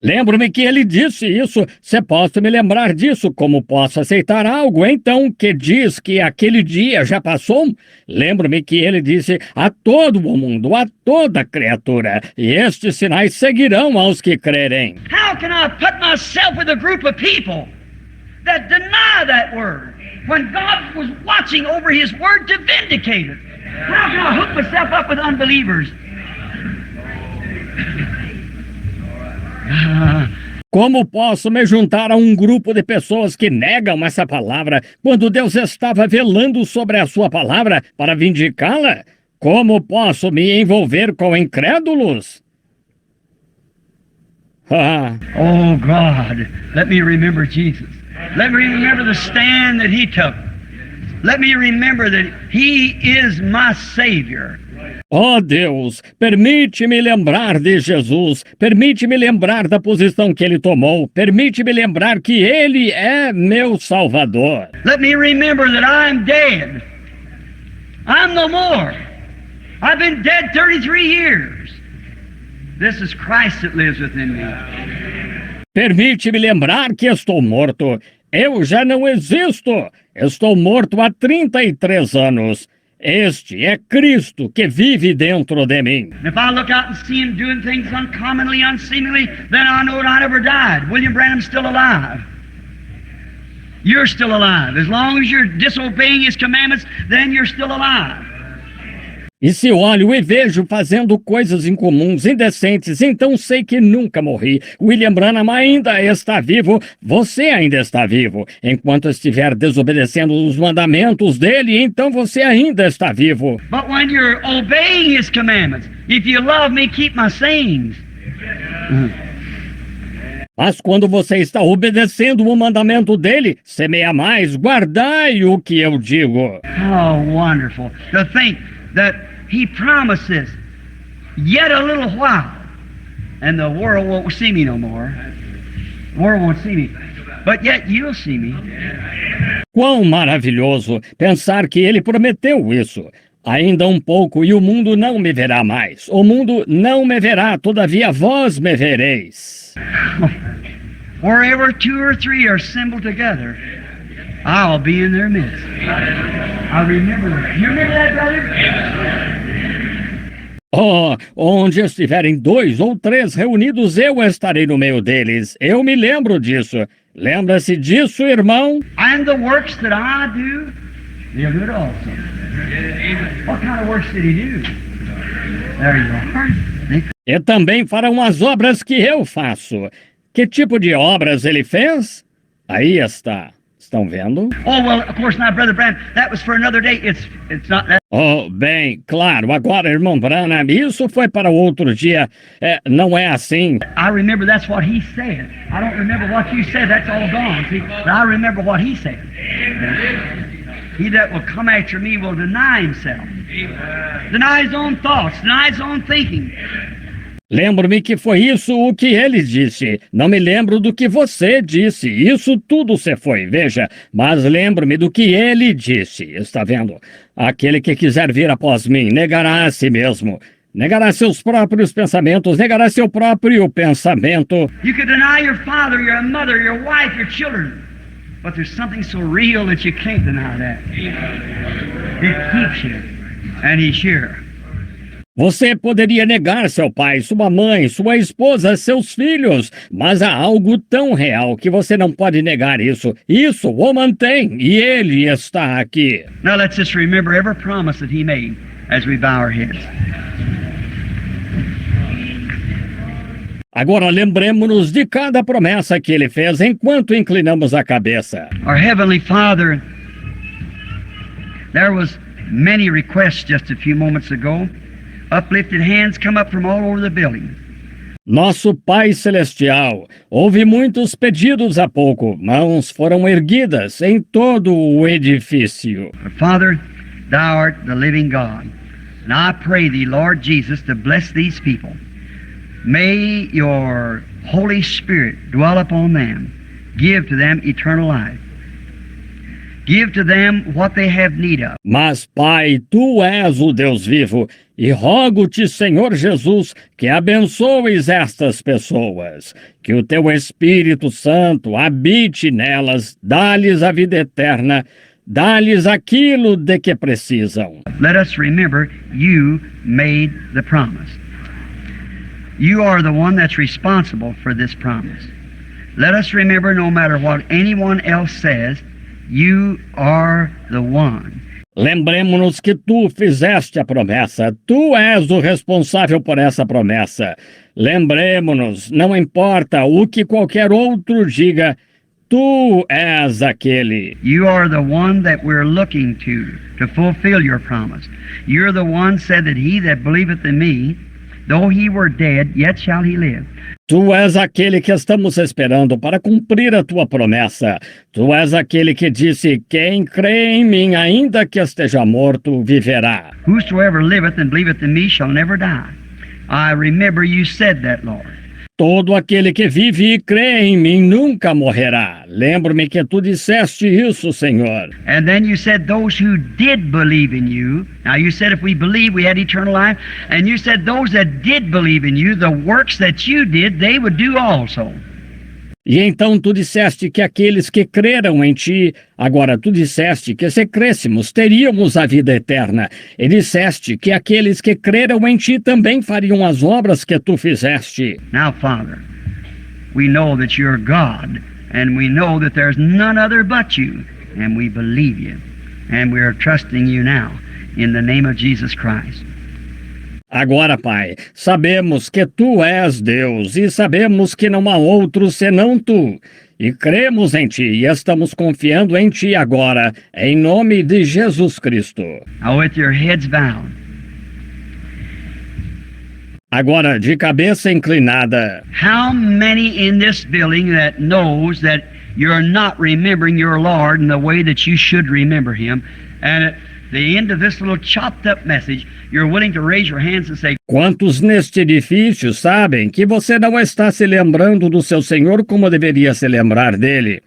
Lembro-me que ele disse isso. Se posso me lembrar disso, como posso aceitar algo, então, que diz que aquele dia já passou? Lembro-me que ele disse a todo o mundo, a toda criatura, e estes sinais seguirão aos que crerem. How can I put myself with a group of people that deny that word when God was watching over His word to vindicate it? How can I hook myself up with unbelievers? Como posso me juntar a um grupo de pessoas que negam essa palavra quando Deus estava velando sobre a sua palavra para vindicá-la? Como posso me envolver com incrédulos? Oh God, let me remember Jesus. Let me remember the stand that He took. Let me remember that He is my Savior. Oh Deus, permite-me lembrar de Jesus, permite-me lembrar da posição que ele tomou, permite-me lembrar que ele é meu Salvador. Let me remember that I'm dead. I'm no more. I've been dead 33 years. This is Christ that lives within me. Permite-me lembrar que estou morto. Eu já não existo. Estou morto há 33 anos. Este é Cristo que vive dentro de mim. If I look out and see Him doing things uncommonly, unseemly, then I know that I never died. William Branham's still alive. You're still alive. As long as you're disobeying His commandments, then you're still alive. E se olho e vejo fazendo coisas incomuns, indecentes, então sei que nunca morri. William Branham ainda está vivo, você ainda está vivo. Enquanto estiver desobedecendo os mandamentos dele, então você ainda está vivo. But when you're obeying His commandments, if you love me, keep my sayings. Mas quando você está obedecendo o mandamento dele, semeia mais, guardai o que eu digo. Oh, wonderful. To think that He promises, yet a little while, and the world won't see me no more. The world won't see me, but yet you'll see me. Quão maravilhoso pensar que ele prometeu isso. Ainda um pouco e o mundo não me verá mais. O mundo não me verá, todavia vós me vereis. Wherever 2 or 3 are assembled together, I'll be in their midst. I remember that. You remember that, brother? Oh, onde estiverem 2 ou 3 reunidos, eu estarei no meio deles. Eu me lembro disso. Lembra-se disso, irmão? And the works that I do, they'll do it also. What kind of works did He do? There you are. E também farão as obras que eu faço. Que tipo de obras ele fez? Aí está. Estão vendo? Oh, well, of course not, Brother Branham. That was for another day. It's not that. Oh, bem, claro. Agora, irmão Branham, isso foi para outro dia. Não é assim. I remember that's what He said. I don't remember what you said. That's all gone. See, but I remember what He said. He that will come after me will deny himself. Deny his own thoughts. Deny his own thinking. Lembro-me que foi isso o que ele disse. Não me lembro do que você disse. Isso tudo se foi, veja. Mas lembro-me do que ele disse. Está vendo? Aquele que quiser vir após mim negará a si mesmo. Negará seus próprios pensamentos. Negará seu próprio pensamento. You could deny your father, your mother, your wife, your children. But there's something so real that you can't deny that. It keeps you. And He's here. Você poderia negar seu pai, sua mãe, sua esposa, seus filhos, mas há algo tão real que você não pode negar isso. Isso o mantém e ele está aqui. Now let's just remember every promise that He made as we bow our heads. Agora lembremos-nos de cada promessa que ele fez enquanto inclinamos a cabeça. Our Heavenly Father, there was many requests just a few moments ago. Uplifted hands come up from all over the building. Nosso Pai Celestial, houve muitos pedidos há pouco, mãos foram erguidas em todo o edifício. But Father, Thou art the living God. And I pray Thee, Lord Jesus, to bless these people. May Your Holy Spirit dwell upon them. Give to them eternal life. Give to them what they have need of. Mas, Pai, Tu és o Deus vivo, e rogo-te, Senhor Jesus, que abençoes estas pessoas, que o Teu Espírito Santo habite nelas, dá-lhes a vida eterna, dá-lhes aquilo de que precisam. Let us remember You made the promise. You are the one that's responsible for this promise. Let us remember, no matter what anyone else says, You are the one. Lembremos-nos que Tu fizeste a promessa. Tu és o responsável por essa promessa. Lembremos-nos, não importa o que qualquer outro diga, Tu és aquele. You are the one that we're looking to fulfill Your promise. You're the one said that he that believeth in me, though he were dead, yet shall he live. Tu és aquele que estamos esperando para cumprir a Tua promessa. Tu és aquele que disse, quem crê em mim, ainda que esteja morto, viverá. Whosoever liveth and believeth in me shall never die. I remember You said that, Lord. Todo aquele que vive e crê em mim nunca morrerá. Lembro-me que Tu disseste isso, Senhor. And then You said those who did believe in You. Now You said if we believe we had eternal life. And You said those that did believe in You, the works that You did, they would do also. E então Tu disseste que aqueles que creram em Ti, agora Tu disseste que se crêssemos, teríamos a vida eterna. E disseste que aqueles que creram em Ti também fariam as obras que Tu fizeste. Now, Father, we know that You're God, and we know that there's none other but You, and we believe You, and we are trusting You now, in the name of Jesus Christ. Agora, Pai, sabemos que Tu és Deus e sabemos que não há outro senão Tu. E cremos em Ti e estamos confiando em Ti agora, em nome de Jesus Cristo. Now, with your heads bowed, Agora, de cabeça inclinada, how many in this building that knows that you're not remembering your Lord in the way that you should remember Him, and at the end of this little chopped up message, you're willing to raise your hands and say, quantos neste edifício sabem que você não está se lembrando do seu Senhor como deveria se lembrar dele?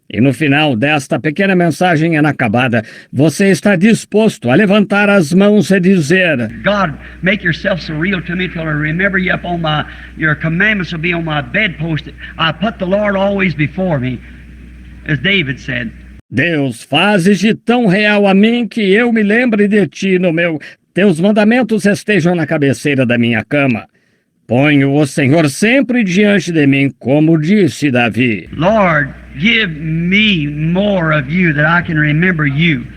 E no final desta pequena mensagem inacabada, você está disposto a levantar as mãos e dizer, God, make yourself so real to me till I remember You up on your commandments will be on my bedpost. I put the Lord always before me, as David said. Deus, fazes de tão real a mim que eu me lembre de Ti no meu... Teus mandamentos estejam na cabeceira da minha cama. Ponho o Senhor sempre diante de mim, como disse Davi. Lord, give me more of You that I can remember You.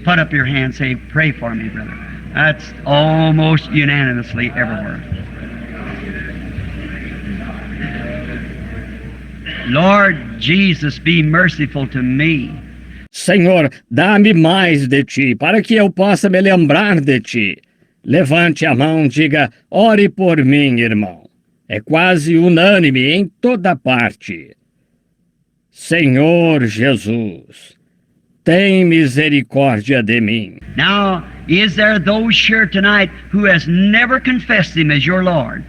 Put up your hand, say, pray for me, brother. That's almost unanimously everywhere. Lord Jesus, be merciful to me. Senhor, dá-me mais de Ti, para que eu possa me lembrar de Ti. Levante a mão, diga, ore por mim, irmão. É quase unânime em toda parte. Senhor Jesus, tem misericórdia de mim. Now, is there those here tonight who has never confessed Him as your Lord?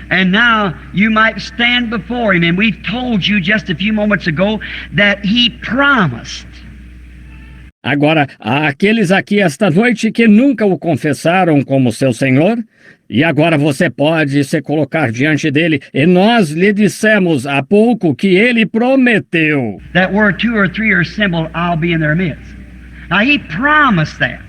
And now you might stand before Him, and we've told you just a few moments ago that He promised. Agora, há aqueles aqui esta noite que nunca o confessaram como seu Senhor, e agora você pode se colocar diante dele, e nós lhe dissemos há pouco que ele prometeu. That where 2 or 3 are assembled, I'll be in their midst. Now He promised that.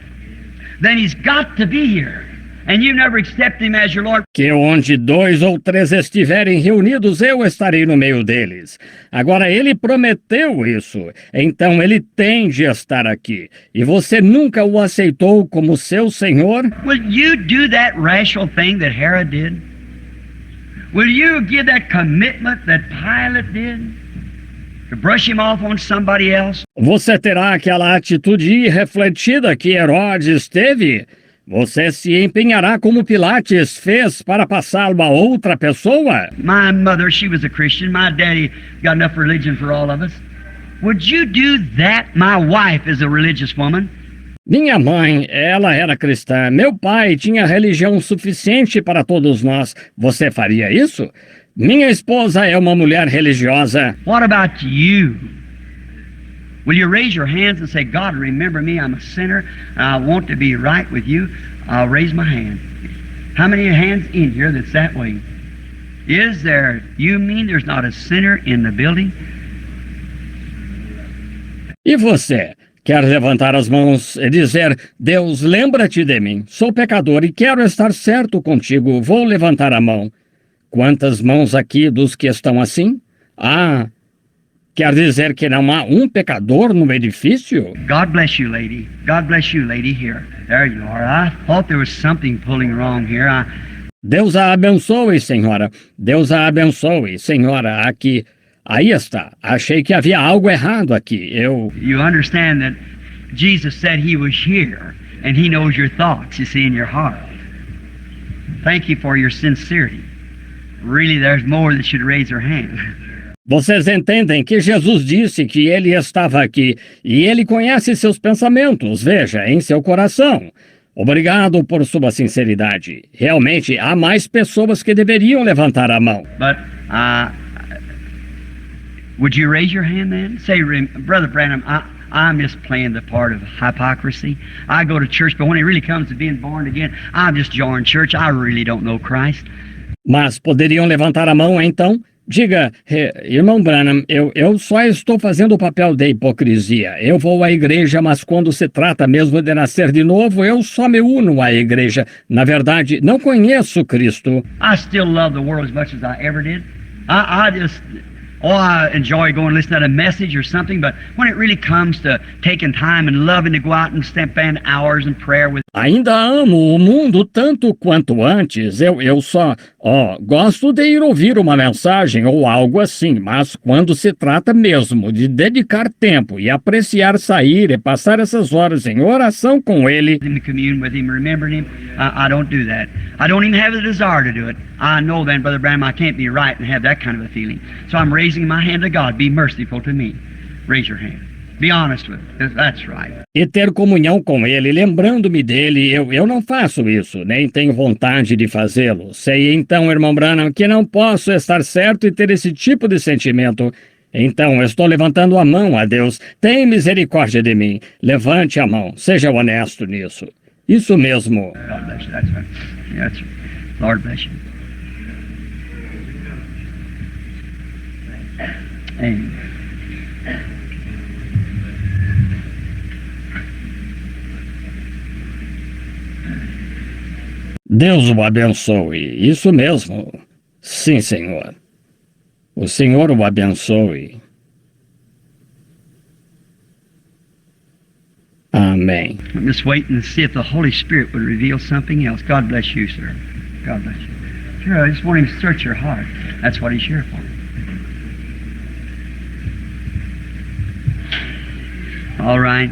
Then He's got to be here. and you never accepted him as your Lord. Que onde 2 ou 3 estiverem reunidos, eu estarei no meio deles. Agora, ele prometeu isso, então ele tem de estar aqui. E você nunca o aceitou como seu Senhor? Will you do that rational thing that Herod did? Will you give that commitment that Pilate did? To brush him off on somebody else? Você terá aquela atitude irrefletida que Herodes teve? Você se empenhará como Pilates fez para passá-lo a outra pessoa? My mother, she was a Christian. My daddy got enough religion for all of us. Would you do that? My wife is a religious woman. Minha mãe, ela era cristã. Meu pai tinha religião suficiente para todos nós. Você faria isso? Minha esposa é uma mulher religiosa. What about you? Will you raise your hands and say, God, remember me, I'm a sinner, and I want to be right with you? I'll raise my hand. How many hands in here that's that way? Is there, you mean there's not a sinner in the building? E você? Quer levantar as mãos e dizer, Deus, lembra-te de mim. Sou pecador e quero estar certo contigo. Vou levantar a mão. Quantas mãos aqui dos que estão assim? Ah, quer dizer que não há um pecador no edifício? God bless you, lady. God bless you, lady, here. There you are. I thought there was something pulling wrong here. Deus a abençoe, senhora. Deus a abençoe, senhora, aqui. Aí está. Achei que havia algo errado aqui. You understand that Jesus said he was here, and he knows your thoughts, you see, in your heart. Thank you for your sincerity. Really, there's more that should raise their hand. Vocês entendem que Jesus disse que ele estava aqui e ele conhece seus pensamentos, veja, em seu coração. Obrigado por sua sinceridade. Realmente, há mais pessoas que deveriam levantar a mão. But, would you raise your hand then? Say, Brother Branham, I'm just playing the part of hypocrisy. I go to church, but when it really comes to being born again, I'm just joining church. I really don't know Christ. Mas poderiam levantar a mão, então? Diga, irmão Branham, eu só estou fazendo o papel da hipocrisia. Eu vou à igreja, mas quando se trata mesmo de nascer de novo, eu só me uno à igreja. Na verdade, não conheço Cristo. I still love the world as much as I ever did. I enjoy going and listening to a message or something, but when it really comes to taking time and loving to go out and spend hours in prayer with... Ainda amo o mundo tanto quanto antes. Eu só gosto de ir ouvir uma mensagem ou algo assim, mas quando se trata mesmo de dedicar tempo e apreciar sair e passar essas horas em oração com ele, in the commune with him, remembering him, I don't do that. I don't even have the desire to do it. I know then, Brother Branham, I can't be right and have that kind of a feeling. So I'm raising my hand to God. Be merciful to me. Raise your hand. Be honest with it. That's right. E ter comunhão com ele, lembrando-me dele, eu não faço isso, nem tenho vontade de fazê-lo. Sei então, irmão Branham, que não posso estar certo e ter esse tipo de sentimento. Então, estou levantando a mão a Deus. Tem misericórdia de mim. Levante a mão. Seja honesto nisso. Isso mesmo. God bless you. That's right. That's right. Lord bless you. Amen. Deus o abençoe. Isso mesmo. Sim, Senhor. O Senhor o abençoe. Amém. I'm just waiting to see if the Holy Spirit would reveal something else. God bless you, sir. God bless you. Sure, I just want him to search your heart. That's what he's here for. All right.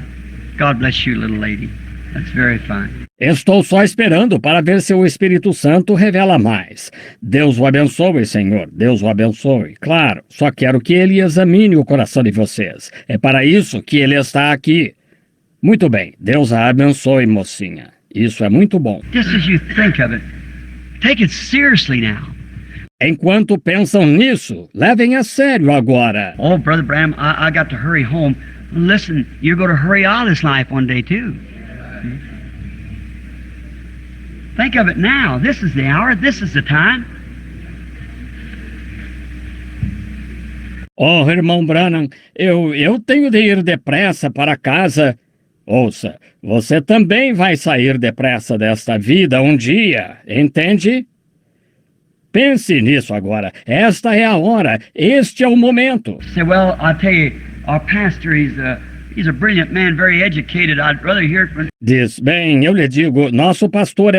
God bless you, little lady. That's very fine. Estou só esperando para ver se o Espírito Santo revela mais. Deus o abençoe, Senhor. Deus o abençoe. Claro, só quero que ele examine o coração de vocês. É para isso que ele está aqui. Muito bem. Deus a abençoe, mocinha. Isso é muito bom. Just as you think of it, take it seriously now. Enquanto pensam nisso, levem a sério agora. Oh, Brother Branham, I got to hurry home. Listen, you're going to hurry out of this life one day, too. Think of it now. This is the hour. This is the time. Oh, irmão Branham, eu tenho de ir depressa para casa. Ouça, você também vai sair depressa desta vida um dia, entende? Pense nisso agora. Esta é a hora. Este é o momento. Say, well, I tell you, our pastor, he's a brilliant man, very educated. I'd rather hear it from... Diz, bem, eu lhe digo, nosso pastor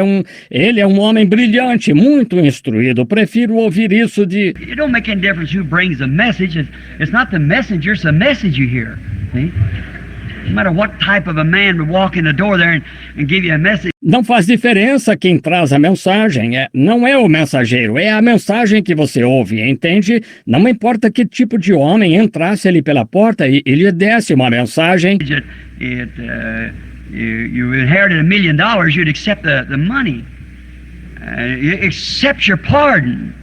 ele é um homem brilhante, muito instruído. Prefiro ouvir isso de... It don't make any difference who brings the message. It's not the messenger, it's the message you hear. See? No matter what type of a man would walk in the door there and give you a message. Não faz diferença quem traz a mensagem, não é o mensageiro, é a mensagem que você ouve, entende? Não importa que tipo de homem entrasse ali pela porta e lhe desse uma mensagem. You inherited $1 million, you'd accept the money. You accept your pardon.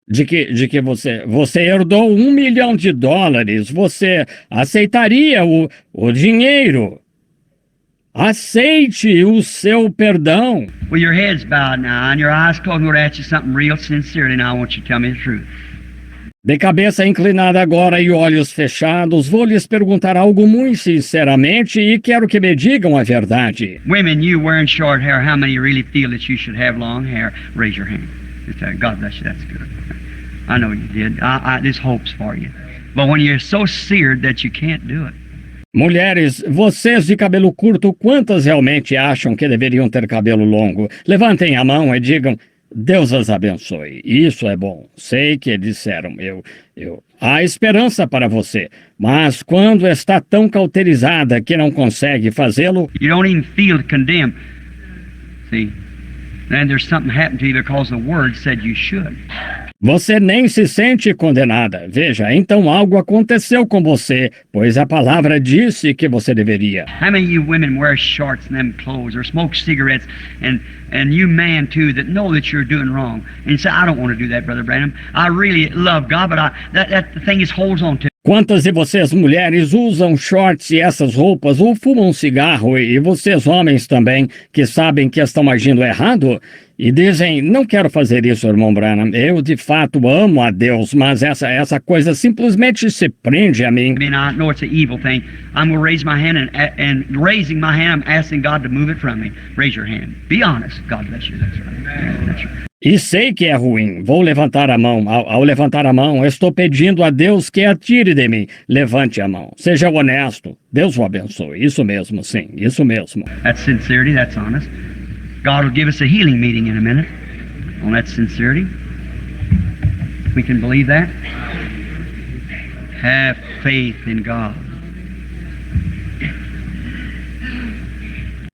De que você herdou $1 milhão, você aceitaria o dinheiro. Aceite o seu perdão. With your heads bowed now and your eyes closed, I'm going to ask you something real sincerely now. I want you to tell me the truth. De cabeça inclinada agora e olhos fechados, vou lhes perguntar algo muito sinceramente e quero que me digam a verdade. Women, you wearing short hair, how many really feel that you should have long hair? Raise your hand. God bless you, that's good. I know you did. There's hopes for you. But when you're so seared that you can't do it. Mulheres, vocês de cabelo curto, quantas realmente acham que deveriam ter cabelo longo? Levantem a mão e digam, Deus as abençoe. Isso é bom. Sei que disseram, há esperança para você, mas quando está tão cauterizada que não consegue fazê-lo... You don't even feel condemned. See? Then there's something happened to you because the word said you should. Você nem se sente condenada. Veja, então algo aconteceu com você, pois a palavra disse que você deveria. How many of you women wear shorts and them clothes or smoke cigarettes and you man too that know that you're doing wrong and you say, I don't want to do that, Brother Branham. I really love God, but that the thing is holds on to. Quantas de vocês mulheres usam shorts e essas roupas ou fumam cigarro e vocês homens também que sabem que estão agindo errado e dizem, não quero fazer isso, irmão Branham, eu de fato amo a Deus, mas essa coisa simplesmente se prende a mim. I mean, I know it's an evil thing. I'm going to raise my hand and raising my hand, I'm asking God to move it from me. Raise your hand. Be honest. God bless you. That's right. That's right. E sei que é ruim. Vou levantar a mão. Ao levantar a mão, estou pedindo a Deus que a tire de mim. Levante a mão. Seja honesto. Deus o abençoe. Isso mesmo, sim. Isso mesmo. That's sincerity. That's honest. God will give us a healing meeting in a minute on that sincerity. We can believe that. Have faith in God.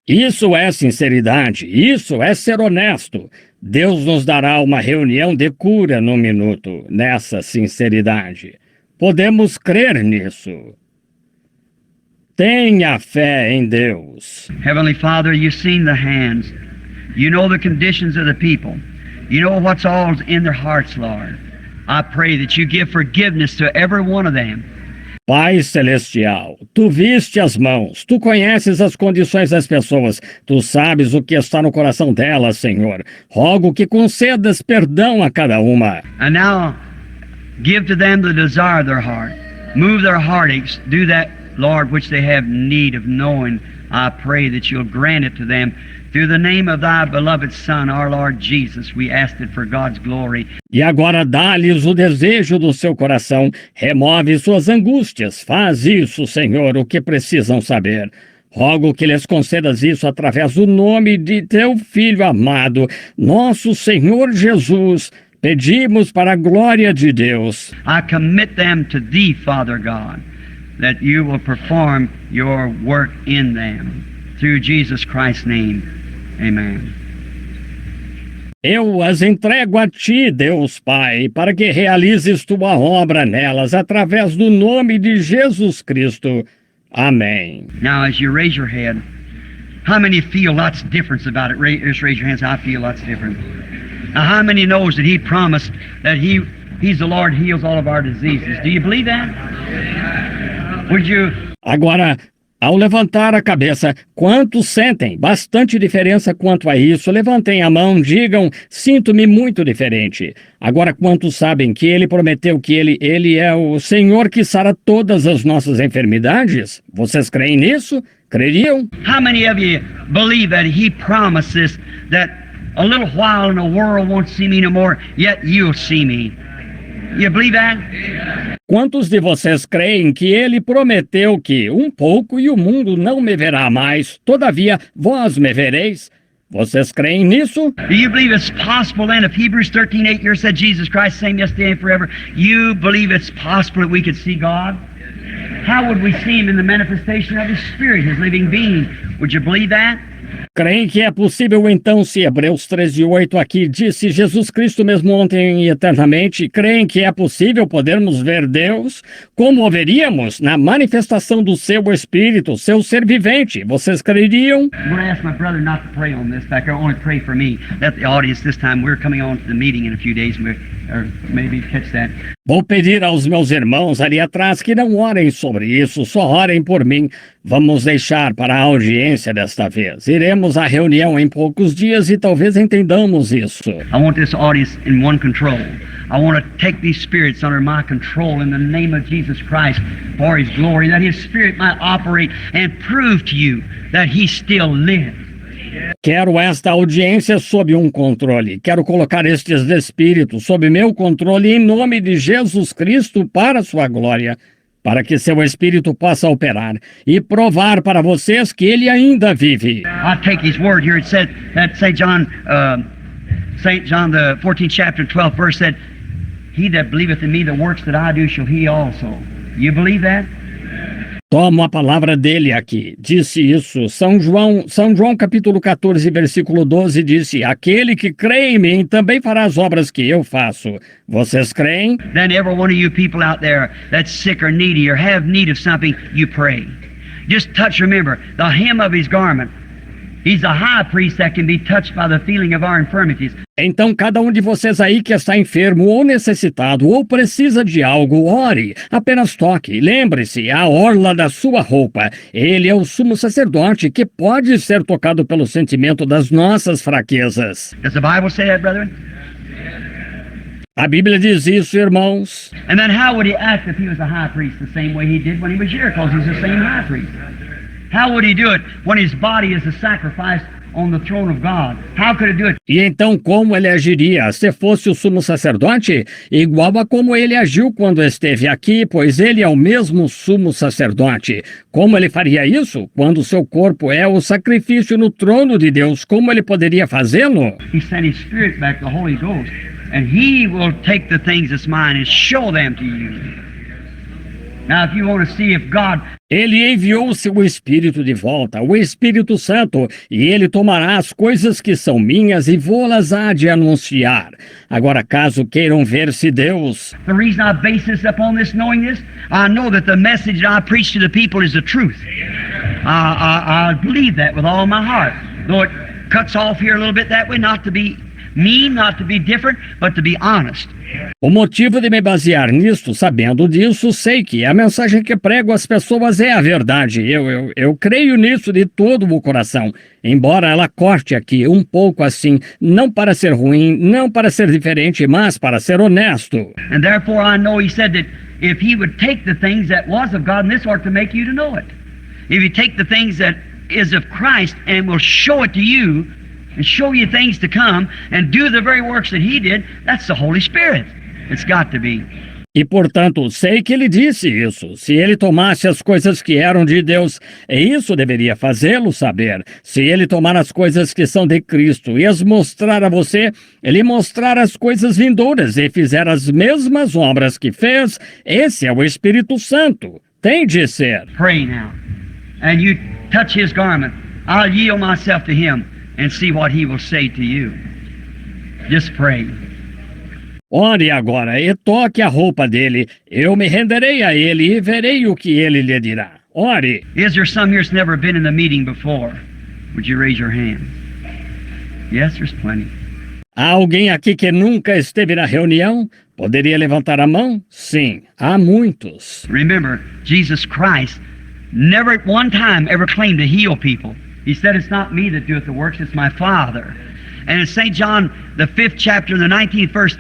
Isso é sinceridade. Isso é ser honesto. Deus nos dará uma reunião de cura no minuto, nessa sinceridade. Podemos crer nisso. Tenha fé em Deus. Heavenly Father, you've seen the hands. You know the conditions of the people. You know what's all in their hearts, Lord. I pray that you give forgiveness to every one of them. Pai Celestial, tu viste as mãos, tu conheces as condições das pessoas, tu sabes o que está no coração delas, Senhor. Rogo que concedas perdão a cada uma. And now, give to them the desire of their heart. Move their heartaches. Do that, Lord, which they have need of knowing. I pray that you'll grant it to them. Through the name of thy beloved Son, our Lord Jesus, we ask it for God's glory. E agora dá-lhes o desejo do seu coração, remove suas angústias. Faz isso, Senhor, o que precisam saber. Rogo que lhes concedas isso através do nome de teu Filho amado, nosso Senhor Jesus. Pedimos para a glória de Deus. I commit them to thee, Father God, that you will perform your work in them. Through Jesus Christ's name. Amen. Eu as entrego a ti, Deus Pai, para que realizes tua obra nelas, através do nome de Jesus Cristo. Amém. Now, as you raise your head, how many feel lots of difference about it? Just raise your hands. I feel lots different. Now, how many knows that He promised that He's the Lord who heals all of our diseases? Do you believe that? Would you... Agora, Ao levantar a cabeça, quantos sentem bastante diferença quanto a isso? Levantem a mão, digam, sinto-me muito diferente. Agora, quantos sabem que ele prometeu que ele é o Senhor que sara todas as nossas enfermidades? Vocês creem nisso? Creriam? How many of you believe that He promises that a little while and the world won't see me no more, yet you'll see me? You believe that? Quantos de vocês creem que ele prometeu que um pouco e o mundo não me verá mais, todavia vós me vereis? Vocês creem nisso? Do you believe it's possible then, if Hebrews 13:8 here said Jesus Christ same yesterday and forever, you believe it's possible that we could see God? How would we see Him in the manifestation of His Spirit, His living being? Would you believe that? Creem que é possível então, se Hebreus 13:8 aqui disse Jesus Cristo mesmo ontem e eternamente, creem que é possível podermos ver Deus? Como o veríamos? Na manifestação do seu Espírito, seu ser vivente. Vocês creriam? I'm going to ask my brother not to pray on this back there, only pray for me. Let the audience this time, we're coming on to the meeting in a few days, or maybe catch that. Vou pedir aos meus irmãos ali atrás que não orem sobre isso, só orem por mim. Vamos deixar para a audiência desta vez. Iremos à reunião em poucos dias e talvez entendamos isso. I want this audience in one control. I want to take these spirits under my control in the name of Jesus Christ for His glory, that His Spirit might operate and prove to you that He still lives. Quero esta audiência sob um controle. Quero colocar estes espíritos sob meu controle em nome de Jesus Cristo para sua glória, para que seu espírito possa operar e provar para vocês que ele ainda vive. I take His word here. It said that St. John, the 14th chapter, 12th verse said, "He that believeth in me, the works that I do shall he also." You believe that? Tomo a palavra dele aqui. Disse isso. São João capítulo 14, versículo 12 disse: aquele que crê em mim também fará as obras que eu faço. Vocês creem? Then every one of you people out there that's sick or needy or have need of something, you pray. Just touch, remember, the hem of His garment. He's a high priest that can be touched by the feeling of our infirmities. Então, cada um de vocês aí que está enfermo ou necessitado ou precisa de algo, ore. Apenas toque. Lembre-se, a orla da sua roupa. Ele é o sumo sacerdote que pode ser tocado pelo sentimento das nossas fraquezas. Does the Bible say that, brethren? A Bíblia diz isso, irmãos. And then how would He act if He was a high priest the same way He did when He was here? Because He's the same high priest. How would He do it when His body is a sacrifice on the throne of God? How could He do it? E então como ele agiria se fosse o sumo sacerdote? Igual a como ele agiu quando esteve aqui, pois ele é o mesmo sumo sacerdote. Como ele faria isso? Quando seu corpo é o sacrifício no trono de Deus, como ele poderia fazê-lo? He sent His Spirit back, the Holy Ghost, and He will take the things that's mine and show them to you. Now, if you want to see if God... Ele enviou o seu Espírito de volta, o Espírito Santo, e ele tomará as coisas que são minhas e vô-las há de anunciar. Agora, caso queiram ver se Deus... The reason I base this upon this, knowing this, I know that the message that I preach to the people is the truth. I believe that with all my heart. Though it cuts off here a little bit that way, not to be mean, not to be different, but to be honest. O motivo de me basear nisto, sabendo disso, sei que a mensagem que prego às pessoas é a verdade. Eu creio nisso de todo o coração. Embora ela corte aqui um pouco assim, não para ser ruim, não para ser diferente, mas para ser honesto. And therefore I know He said that if He would take the things that was of God, and this ought to make you to know it. If He take the things that is of Christ and will show it to you, and show you things to come, and do the very works that He did, that's the Holy Spirit. It's got to be. E, portanto, sei que ele disse isso. Se ele tomasse as coisas que eram de Deus, isso deveria fazê-lo saber. Se ele tomar as coisas que são de Cristo e as mostrar a você, ele mostrar as coisas vindouras e fizer as mesmas obras que fez, esse é o Espírito Santo. Tem de ser. Pray now. And you touch His garment. I'll yield myself to Him and see what He will say to you. Just pray. Ore agora e toque a roupa dele. Eu me renderei a ele e verei o que ele lhe dirá. Ore. Is there some here that's never been in the meeting before? Would you raise your hand? Yes, there's plenty. Há alguém aqui que nunca esteve na reunião? Poderia levantar a mão? Sim, há muitos. Remember, Jesus Christ never at one time ever claimed to heal people. He said, it's not me that doeth the works, it's my Father. And in St. John, the 5th chapter, the 19th verse,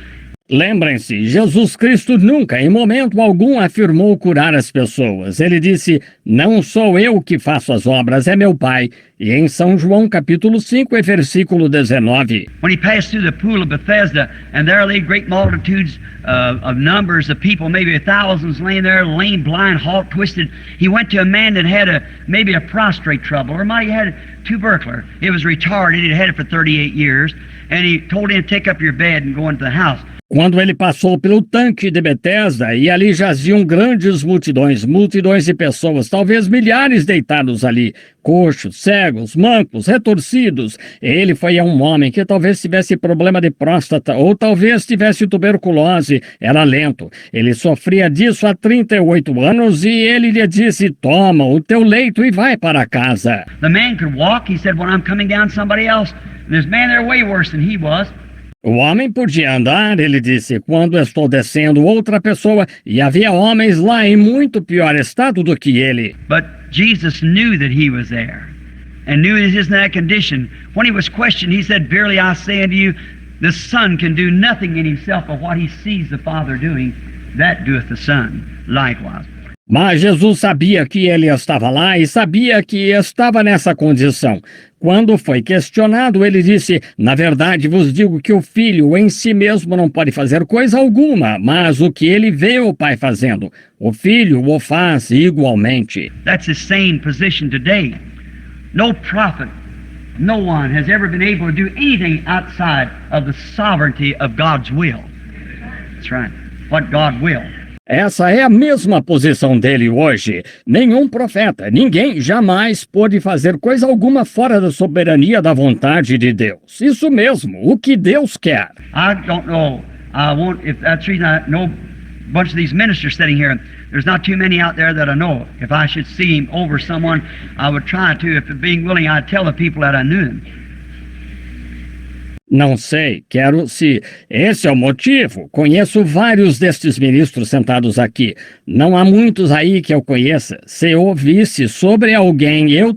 lembrem-se, Jesus Cristo nunca, em momento algum, afirmou curar as pessoas. Ele disse, não sou eu que faço as obras, é meu Pai. E em São João, capítulo 5, versículo 19. when he passed through the pool of Bethesda, and there lay great multitudes of numbers of people, maybe thousands laying there, lame, blind, halt, twisted. He went to a man that had maybe a prostrate trouble, or might have had tubercular. It was retarded. He'd had it for 38 years. And he told him to take up your bed and go into the house. Quando ele passou pelo tanque de Betesda, e ali jaziam grandes multidões de pessoas, talvez milhares deitados ali, coxos, cegos, mancos, retorcidos. Ele foi a um homem que talvez tivesse problema de próstata, ou talvez tivesse tuberculose, era lento. Ele sofria disso há 38 anos e ele lhe disse, toma o teu leito e vai para casa. The man could walk. He said, when I'm coming down, somebody else. And this man there way worse than he was. O homem podia andar, ele disse, quando estou descendo outra pessoa, e havia homens lá em muito pior estado do que ele. But Jesus knew that he was there, and knew he was in that condition. When he was questioned, he said, verily I say unto you, the Son can do nothing in himself but what he sees the Father doing, that doeth the Son likewise. Mas Jesus sabia que ele estava lá e sabia que estava nessa condição. Quando foi questionado, ele disse, na verdade vos digo que o Filho em si mesmo não pode fazer coisa alguma, mas o que ele vê o Pai fazendo, o Filho o faz igualmente. That's his same position today. No prophet, no one has ever been able to do anything outside of the sovereignty of God's will. That's right. What God will. Essa é a mesma posição dele hoje. Nenhum profeta, ninguém jamais pôde fazer coisa alguma fora da soberania da vontade de Deus. Isso mesmo, o que Deus quer. I don't know. I won't. If that's the reason I know a bunch of these ministers sitting here. There's not too many out there that I know. If I should see him over someone, I would try to. If being willing, I'd tell the people that I knew him. Não sei, se esse é o motivo. Conheço vários destes ministros sentados aqui. Não há muitos aí que eu conheça. Se eu ouvisse sobre alguém, eu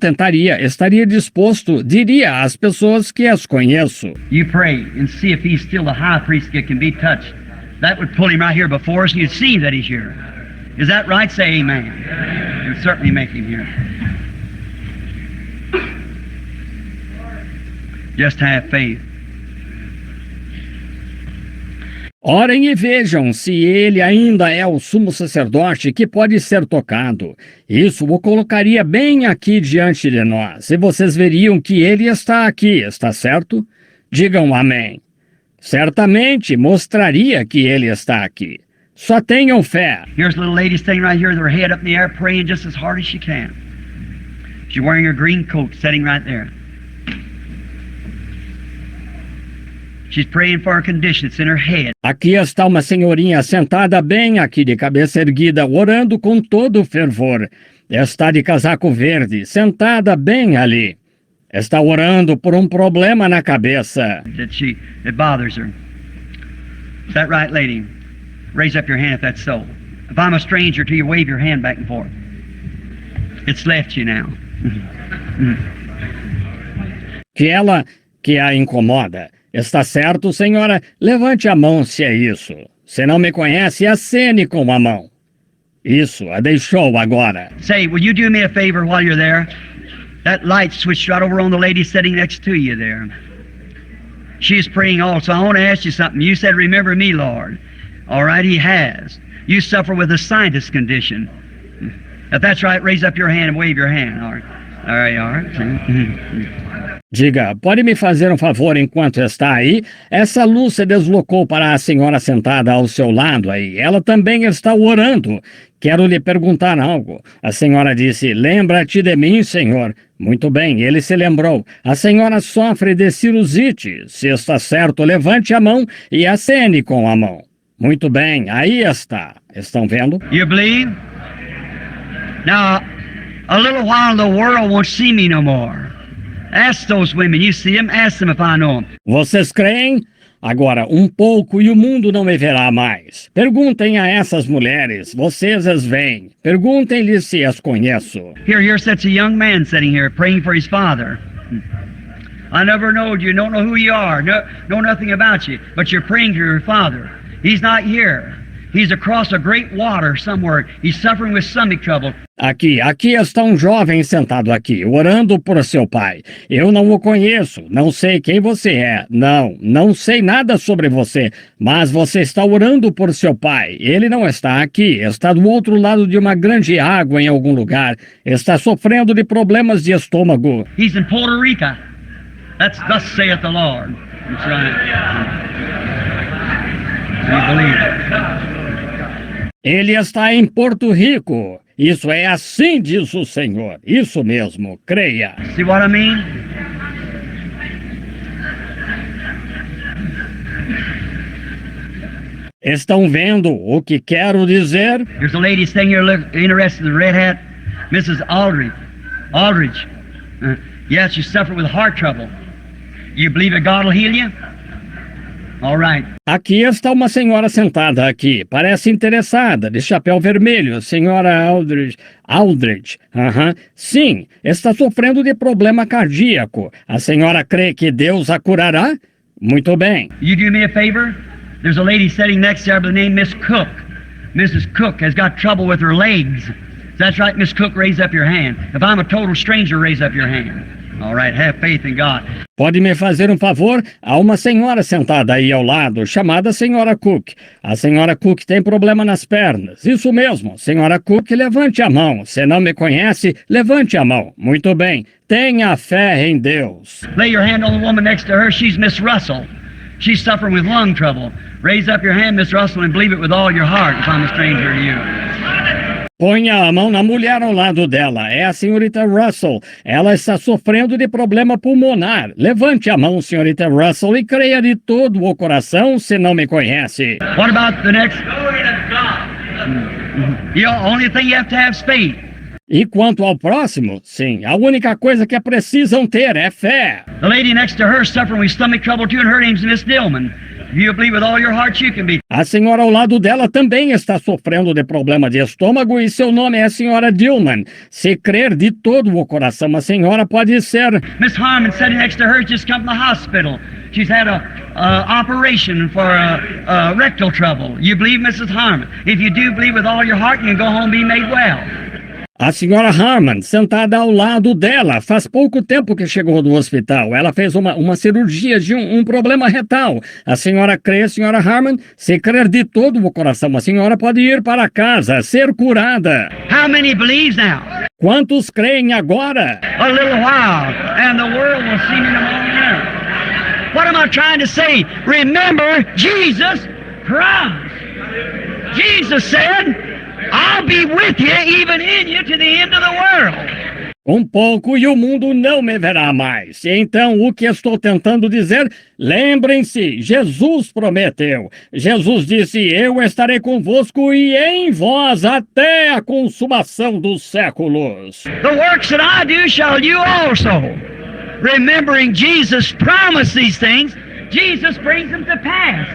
estaria disposto, diria às pessoas que as conheço. You pray and see if he's still the high priest that can be touched. That would pull him right here before us and you'd see that he's here. Is that right? Say amen. It would certainly make him here. Just have faith. Orem e vejam se ele ainda é o sumo sacerdote que pode ser tocado. Isso o colocaria bem aqui diante de nós. E vocês veriam que ele está aqui, está certo? Digam amém. Certamente mostraria que ele está aqui. Só tenham fé. Here's a little lady standing right here with her head up in the air praying just as hard as she can. She's wearing her green coat, sitting right there. She's praying for her condition. It's in her head. Aqui está uma senhorinha sentada bem aqui de cabeça erguida, orando com todo fervor. Está de casaco verde, sentada bem ali. Está orando por problema na cabeça. It bothers her. Is that right, lady? Raise up your hand if that's so. If I'm a stranger to you, wave your hand back and forth. It's left you now. Que a incomoda. Está certo, senhora? Levante a mão se é isso. Se não me conhece, acene com a mão. Isso, a deixou agora. Say, will you do me a favor while you're there? That light switched right over on the lady sitting next to you there. She's praying also. I want to ask you something. You said, remember me, Lord. All right, he has. You suffer with a sinus condition. If that's right, raise up your hand and wave your hand. All right. All right. Diga, pode me fazer um favor enquanto está aí? Essa luz se deslocou para a senhora sentada ao seu lado aí. Ela também está orando. Quero lhe perguntar algo. A senhora disse, lembra-te de mim, Senhor. Muito bem, ele se lembrou. A senhora sofre de sinusite. Se está certo, levante a mão e acene com a mão. Muito bem, aí está. Estão vendo? You believe? Now, a little while the world won't see me no more. Ask those women, you see them, ask them if I know them. Vocês creem? Agora, um pouco e o mundo não me verá mais. Perguntem a essas mulheres, vocês as veem. Perguntem-lhes se as conheço. Here sits a young man sitting here praying for his father. I never knowed you, don't know who you are, know nothing about you, but you're praying to your father. He's not here. He's across a great water somewhere. He's suffering with stomach trouble. Aqui está um jovem sentado aqui, orando por seu pai. Eu não o conheço, não sei quem você é. Não sei nada sobre você, mas você está orando por seu pai. Ele não está aqui, está do outro lado de uma grande água em algum lugar. Está sofrendo de problemas de estômago. He's in Puerto Rico. That's thus saith the Lord. That's right. You believe it? Ele está em Porto Rico. Isso é assim diz o Senhor. Isso mesmo, creia. See what I mean? Estão vendo o que quero dizer? There's a lady sitting here interested in the red hat, Mrs. Aldridge. Yes, she's suffering with heart trouble. You believe that God will heal you? All right. Aqui está uma senhora sentada aqui, parece interessada, de chapéu vermelho, senhora Aldridge. Sim, está sofrendo de problema cardíaco. A senhora crê que Deus a curará? Muito bem. You do me a favor? There's a lady sitting next to her by the name Miss Cook. Mrs. Cook has got trouble with her legs. That's right, Miss Cook, raise up your hand. If I'm a total stranger, raise up your hand. All right, have faith in God. Pode me fazer um favor? Há uma senhora sentada aí ao lado, chamada Senhora Cook. A Senhora Cook tem problema nas pernas. Isso mesmo, Senhora Cook, levante a mão. Se não me conhece, levante a mão. Muito bem, tenha fé em Deus. Lay your hand on the woman next to her. She's Miss Russell. She's suffering with lung trouble. Raise up your hand, Miss Russell, and believe it with all your heart if I'm a stranger to you. Ponha a mão na mulher ao lado dela. É a senhorita Russell. Ela está sofrendo de problema pulmonar. Levante a mão, senhorita Russell, e creia de todo o coração se não me conhece. What about the next? The only thing you have to have is faith. E quanto ao próximo, sim, a única coisa que precisam ter é fé. The lady next to her suffering with stomach trouble too, and her name's Miss Dillman. If you believe with all your heart, you can be. A senhora ao lado dela também está sofrendo de problema de estômago e seu nome é a senhora Dillman. Se crer de todo o coração, a senhora pode ser. Miss Harmon sitting next to her just come from the hospital. She's had a operation for rectal trouble. You believe, Mrs. Harmon? If you do believe with all your heart, you can go home and be made well. A senhora Harmon, sentada ao lado dela, faz pouco tempo que chegou do hospital. Ela fez uma cirurgia de um problema retal. A senhora crê, senhora Harmon? Se crer de todo o coração, a senhora pode ir para casa, ser curada. How many believes now? Quantos creem agora? A little while, and the world will see me in a moment. What am I trying to say? Remember, Jesus promised. Jesus said, I'll be with you, even in you, to the end of the world. Um pouco e o mundo não me verá mais. Então, o que estou tentando dizer? Lembrem-se, Jesus prometeu. Jesus disse, eu estarei convosco e em vós até a consumação dos séculos. The works that I do shall you also. Remembering Jesus promised these things, Jesus brings them to pass.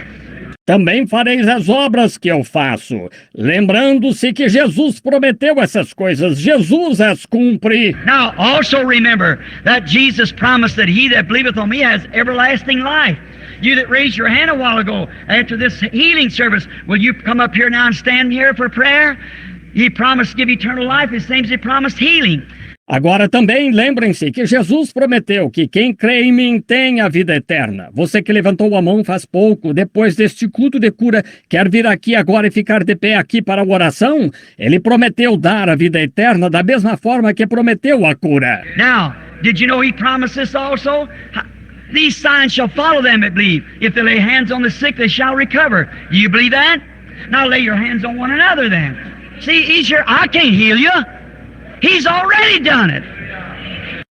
Também fareis as obras que eu faço. Lembrando-se que Jesus prometeu essas coisas, Jesus as cumpre. Now also remember that Jesus promised that he that believeth on me has everlasting life. You that raised your hand a while ago after this healing service, will you come up here now and stand here for prayer? He promised to give eternal life, the same as he promised healing. Agora também lembrem-se que Jesus prometeu que quem crê em mim tem a vida eterna. Você que levantou a mão faz pouco, depois deste culto de cura, quer vir aqui agora e ficar de pé aqui para a oração? Ele prometeu dar a vida eterna da mesma forma que prometeu a cura. Now, did you know he promised this also? These signs shall follow them that believe. If they lay hands on the sick, they shall recover. Do you believe that? Now lay your hands on one another then. See, he's here. I can't heal you. He's already done it.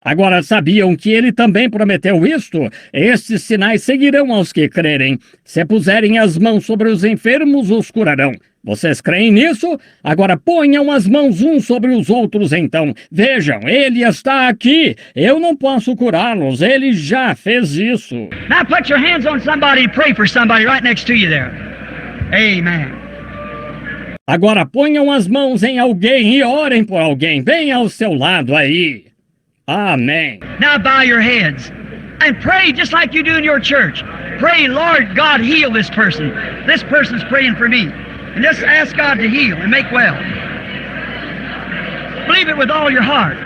Agora, sabiam que ele também prometeu isto? Estes sinais seguirão aos que crerem. Se puserem as mãos sobre os enfermos, os curarão. Vocês creem nisso? Agora ponham as mãos uns sobre os outros então. Vejam, ele está aqui. Eu não posso curá-los, ele já fez isso. Now put your hands on somebody and pray for somebody right next to you there. Amen. Agora ponham as mãos em alguém e orem por alguém bem ao seu lado aí. Amém. Now bow your heads and pray just like you do in your church. Pray, Lord God, heal this person. This person's praying for me. And just ask God to heal and make well. Believe it with all your heart.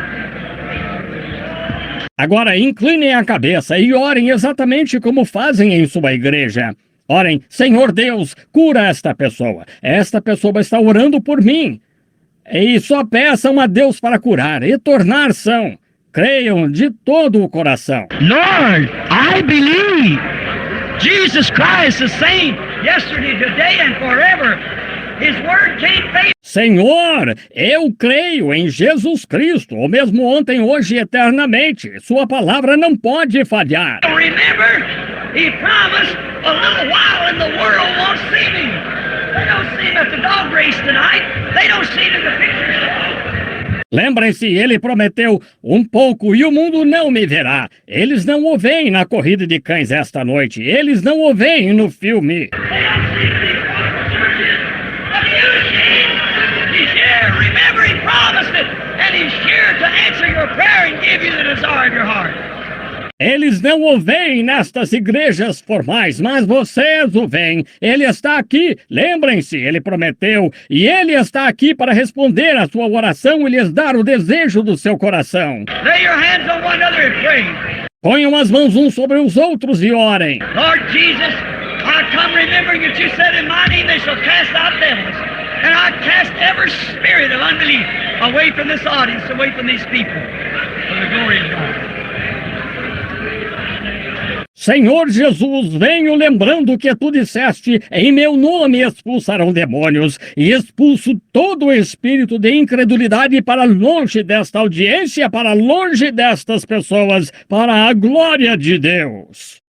Agora inclinem a cabeça e orem exatamente como fazem em sua igreja. Orem, Senhor Deus, cura esta pessoa. Esta pessoa está orando por mim. E só peçam a Deus para curar e tornar são. Creiam de todo o coração. Lord, I believe Jesus Christ the same yesterday, today and forever. His word can't fail. Senhor, eu creio em Jesus Cristo, o mesmo ontem, hoje e eternamente. Sua palavra não pode falhar. Remember, He promised a little while and the world won't see me. They don't see him at the dog race tonight. They don't see him in the picture show. Lembrem-se, ele prometeu um pouco e o mundo não me verá. Eles não o veem na corrida de cães esta noite. Eles não o veem no filme. He's here. Remember, He promised it. And He's here to answer your prayer and give you the desire of your heart. Eles não o veem nestas igrejas formais, mas vocês o veem. Ele está aqui, lembrem-se, ele prometeu, e ele está aqui para responder à sua oração e lhes dar o desejo do seu coração. Lay your hands on one another and pray. Ponham as mãos uns sobre os outros e orem. Lord Jesus, I come remembering that you said in my name they shall cast out devils. And I cast every spirit of unbelief away from this audience, away from these people, for the glory of God. Senhor Jesus, venho lembrando que tu disseste, em meu nome expulsarão demônios, e expulso todo o espírito de incredulidade para longe desta audiência, para longe destas pessoas, para a glória de Deus.